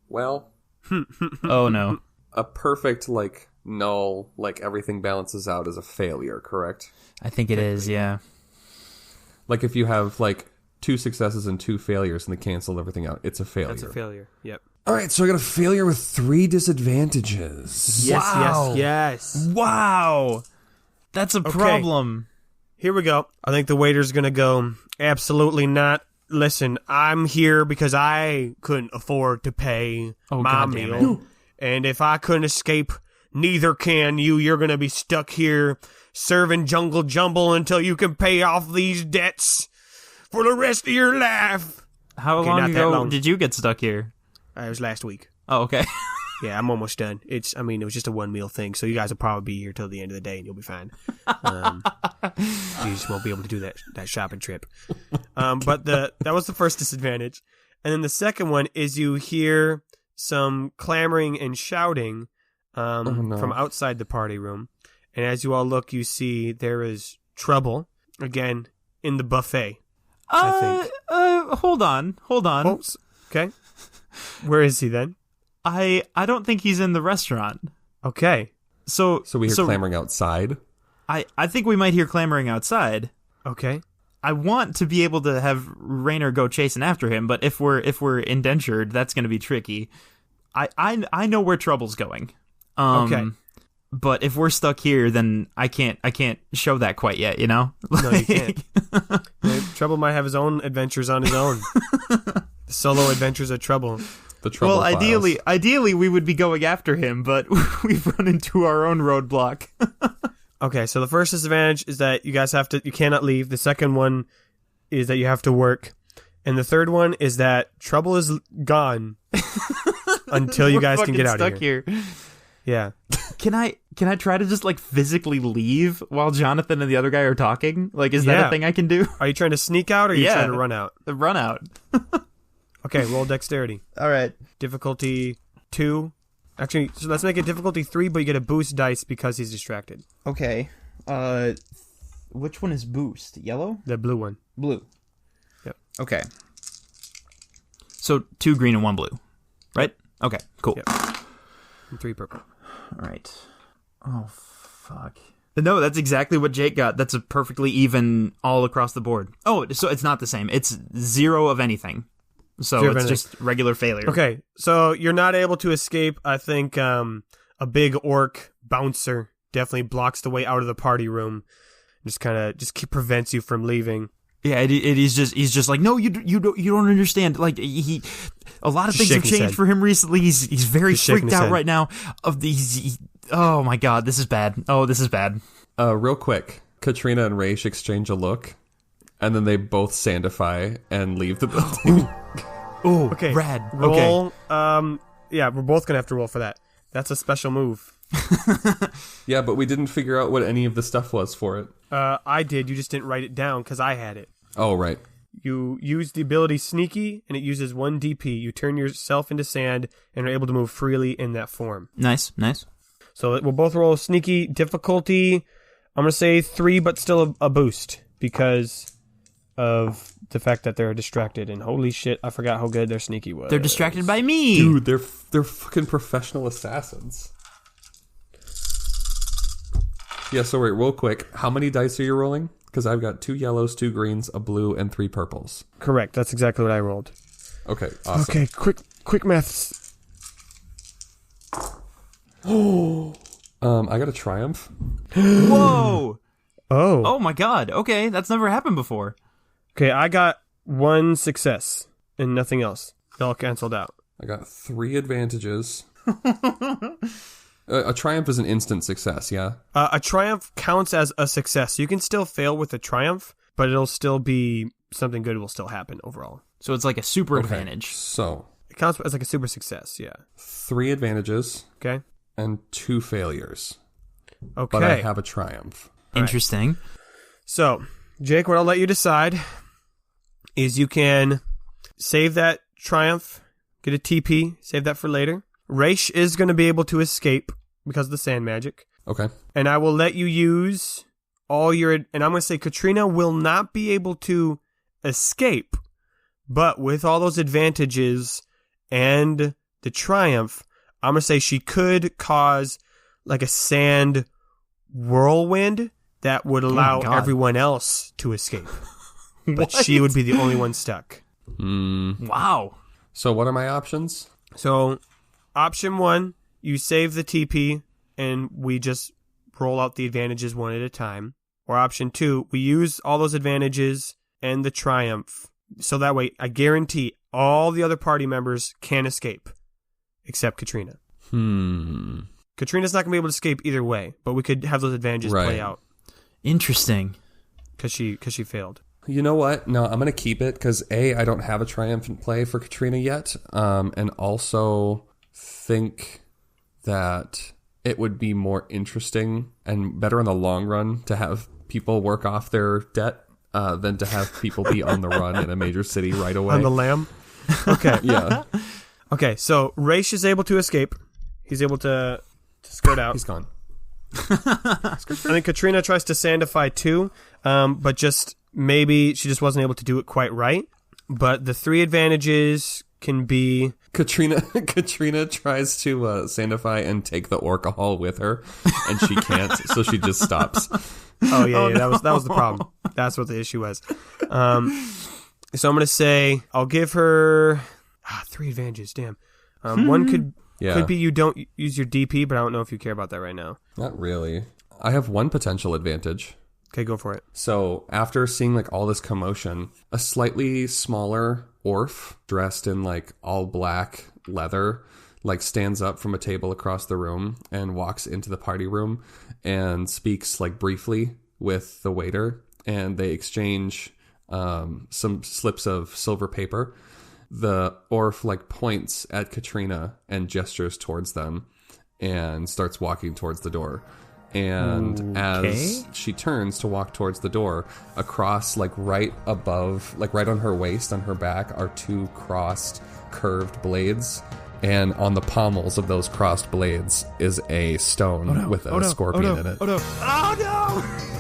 Well, Oh no. a perfect, null, everything balances out as a failure, correct? I think it is, yeah. Like if you have, 2 successes and 2 failures and they cancel everything out, it's a failure. That's a failure. Yep. All right, so I got a failure with 3 disadvantages. Yes. Wow. That's a problem. Here we go. I think the waiter's going to go, absolutely not. Listen, I'm here because I couldn't afford to pay my God damn it. meal. And if I couldn't escape, neither can you. You're going to be stuck here serving jungle jumble until you can pay off these debts for the rest of your life. How Okay, long not that ago long. did you get stuck here? It was last week. Oh, okay. Yeah, I'm almost done. It was just a 1 meal thing, so you guys will probably be here till the end of the day, and you'll be fine. You just won't be able to do that shopping trip. But that was the first disadvantage, and then the second one is you hear some clamoring and shouting from outside the party room, and as you all look, you see there is trouble again in the buffet. I think. Hold on. Oh, okay. Where is he then? I don't think he's in the restaurant. Okay. So So we hear clamoring outside. I think we might hear clamoring outside. Okay. I want to be able to have Raynor go chasing after him, but if we're indentured, that's going to be tricky. I know where trouble's going. Okay. But if we're stuck here, then I can't show that quite yet, you know? No, you can't. Trouble might have his own adventures on his own. The solo adventures of Trouble. The trouble Well, files. ideally we would be going after him, but we've run into our own roadblock. Okay, so the first disadvantage is that you cannot leave. The second one is that you have to work. And the third one is that Trouble is gone until you guys can get out of here. Yeah. Can I try to just physically leave while Jonathan and the other guy are talking? Is that a thing I can do? Are you trying to sneak out or are you trying to run out? Run out. Okay, roll dexterity. All right. Difficulty 2. Actually, so let's make it difficulty 3, but you get a boost dice because he's distracted. Okay. Which one is boost? Yellow? The blue one. Blue. Yep. Okay. So 2 green and 1 blue, right? Okay, cool. Yep. And 3 purple. All right. Oh, fuck. No, that's exactly what Jake got. That's a perfectly even all across the board. Oh, so it's not the same. It's 0 of anything. So 0 of it's anything. just regular failure. Okay, so you're not able to escape. I think a big orc bouncer definitely blocks the way out of the party room. Prevents you from leaving. Yeah, he's just like, no, you don't understand. A lot of things have changed for him recently. He's very freaked out right now. Oh my god, this is bad. Oh, this is bad. Real quick, Katrina and Raish exchange a look, and then they both sandify and leave the building. Ooh, Okay. rad. Roll. Yeah, we're both gonna have to roll for that. That's a special move. Yeah, but we didn't figure out what any of the stuff was for it. I did. You just didn't write it down because I had it. Oh, right. You use the ability Sneaky, and it uses 1 DP. You turn yourself into sand and are able to move freely in that form. Nice. So we'll both roll Sneaky difficulty. I'm going to say 3, but still a boost because of the fact that they're distracted. And holy shit, I forgot how good their Sneaky was. They're distracted by me. Dude, they're fucking professional assassins. Yeah, so wait, real quick. How many dice are you rolling? Because I've got 2 yellows, 2 greens, a blue, and 3 purples. Correct. That's exactly what I rolled. Okay, awesome. Okay, quick maths. I got a triumph. Whoa. Oh. Oh my god. Okay, that's never happened before. Okay, I got 1 success and nothing else. It all canceled out. I got 3 advantages. A triumph is an instant success, yeah? A triumph counts as a success. You can still fail with a triumph, but it'll still be something good will still happen overall. So it's like a super Okay, advantage. so, It counts as like a super success, yeah. 3 advantages Okay? and 2 failures. Okay. But I have a triumph. Interesting. So, Jake, what I'll let you decide is you can save that triumph, get a TP, save that for later. Raish is going to be able to escape because of the sand magic. Okay. And I will let you use all your... And I'm going to say Katrina will not be able to escape, but with all those advantages and the triumph, I'm going to say she could cause like a sand whirlwind that would allow God. everyone else to escape. But What? she would be the only one stuck. Wow. So what are my options? So, option 1, you save the TP and we just roll out the advantages one at a time. Or option 2, we use all those advantages and the triumph. So that way, I guarantee all the other party members can escape. Except Katrina. Katrina's not going to be able to escape either way, but we could have those advantages Right. play out. Interesting. Because she failed. You know what? No, I'm going to keep it because A, I don't have a triumphant play for Katrina yet. And also think that it would be more interesting and better in the long run to have people work off their debt than to have people be on the run in a major city right away. On the lamb? Okay. Yeah. Okay, so Raish is able to escape. He's able to skirt out. He's gone. I think Katrina tries to sandify too, but just maybe she just wasn't able to do it quite right. But the 3 advantages can be... Katrina tries to sandify and take the alcohol with her, and she can't, so she just stops. Oh yeah, that was the problem. That's what the issue was. So I'm gonna say I'll give her 3 advantages. Damn. One could be you don't use your DP, but I don't know if you care about that right now. Not really. I have one potential advantage. Okay, go for it. So after seeing like all this commotion, a slightly smaller orf dressed in like all black leather like stands up from a table across the room and walks into the party room and speaks like briefly with the waiter, and they exchange some slips of silver paper. The orf like points at Katrina and gestures towards them and starts walking towards the door. And as she turns to walk towards the door, across like right above, like right on her waist, on her back, are 2 crossed curved blades. And on the pommels of those crossed blades is a stone with a scorpion in it. Oh no! Oh no!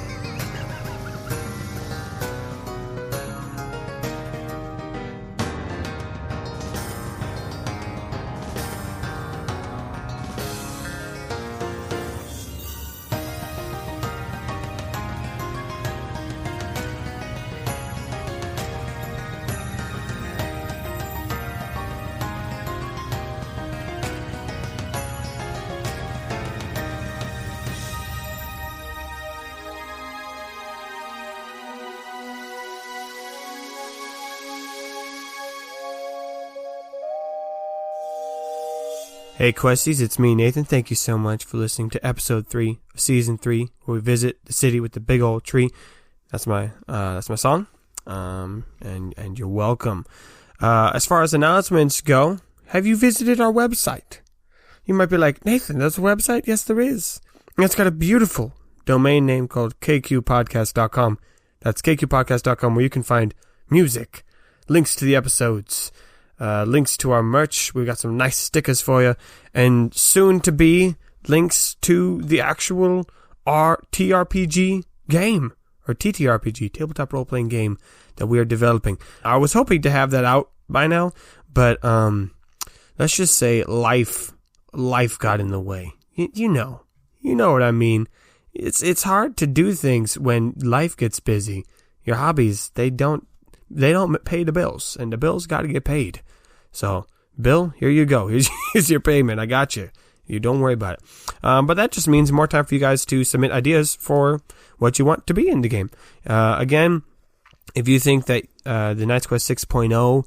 Hey Questies, it's me Nathan. Thank you so much for listening to episode 3 of season 3, where we visit the city with the big old tree. That's my song. And you're welcome. As far as announcements go, have you visited our website? You might be like, Nathan, there's a website? Yes, there is. And it's got a beautiful domain name called kqpodcast.com. That's kqpodcast.com, where you can find music, links to the episodes, links to our merch. We've got some nice stickers for you, and soon to be links to the actual TRPG game, or TTRPG, tabletop role-playing game, that we are developing. I was hoping to have that out by now, but let's just say life got in the way. You know what I mean. It's hard to do things when life gets busy. Your hobbies, they don't pay the bills, and the bills got to get paid. So, Bill, here you go. Here's your payment. I got you. You don't worry about it. But that just means more time for you guys to submit ideas for what you want to be in the game. Again, if you think that the Knights Quest 6.0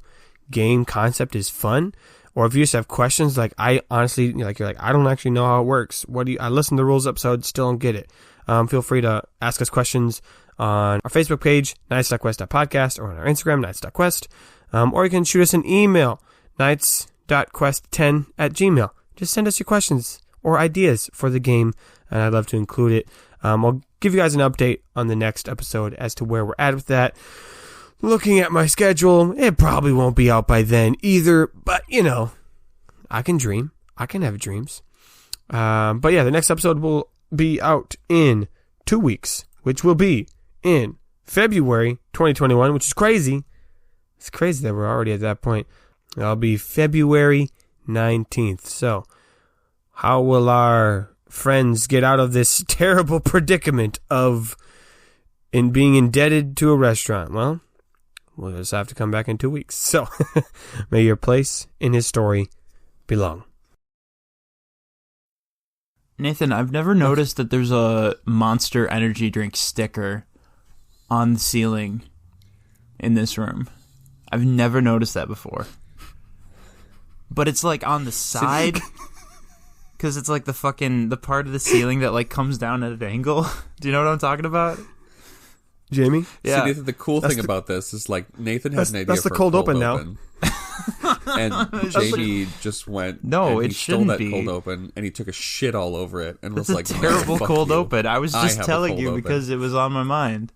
game concept is fun, or if you just have questions, like I honestly, you're like, I don't actually know how it works. I listened to the rules episode, still don't get it. Feel free to ask us questions on our Facebook page, knights.quest.podcast, or on our Instagram, knights.quest. Or you can shoot us an email, knights.quest10@gmail.com. Just send us your questions or ideas for the game, and I'd love to include it. I'll give you guys an update on the next episode as to where we're at with that. Looking at my schedule, it probably won't be out by then either, but, I can dream. I can have dreams. But yeah, the next episode will be out in 2 weeks, which will be in February 2021, which is crazy. It's crazy that we're already at that point. It'll be February 19th. So, how will our friends get out of this terrible predicament of being indebted to a restaurant? Well, we'll just have to come back in 2 weeks. So, may your place in his story belong. Nathan, I've never noticed that there's a Monster energy drink sticker on the ceiling in this room. I've never noticed that before. But it's like on the side, because it's like the part of the ceiling that like comes down at an angle. Do you know what I'm talking about? Jamie? Yeah. See, Nathan, the cool thing about this is like Nathan had an idea that's for the cold open now. And Jamie just went. No, and it he stole shouldn't that be. cold open, and he took a shit all over it, and It's was a like, terrible "Fuck cold you. open. I was just have a telling cold you open." because it was on my mind.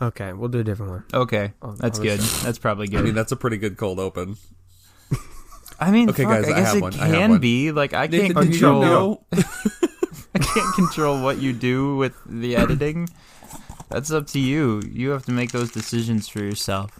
Okay, we'll do a different one. Okay, that's good. That's probably good. I mean, that's a pretty good cold open. Okay, guys, I guess have it one. I have can one. be. Like, I Nathan, can't did you control. know? I can't control what you do with the editing. That's up to you. You have to make those decisions for yourself.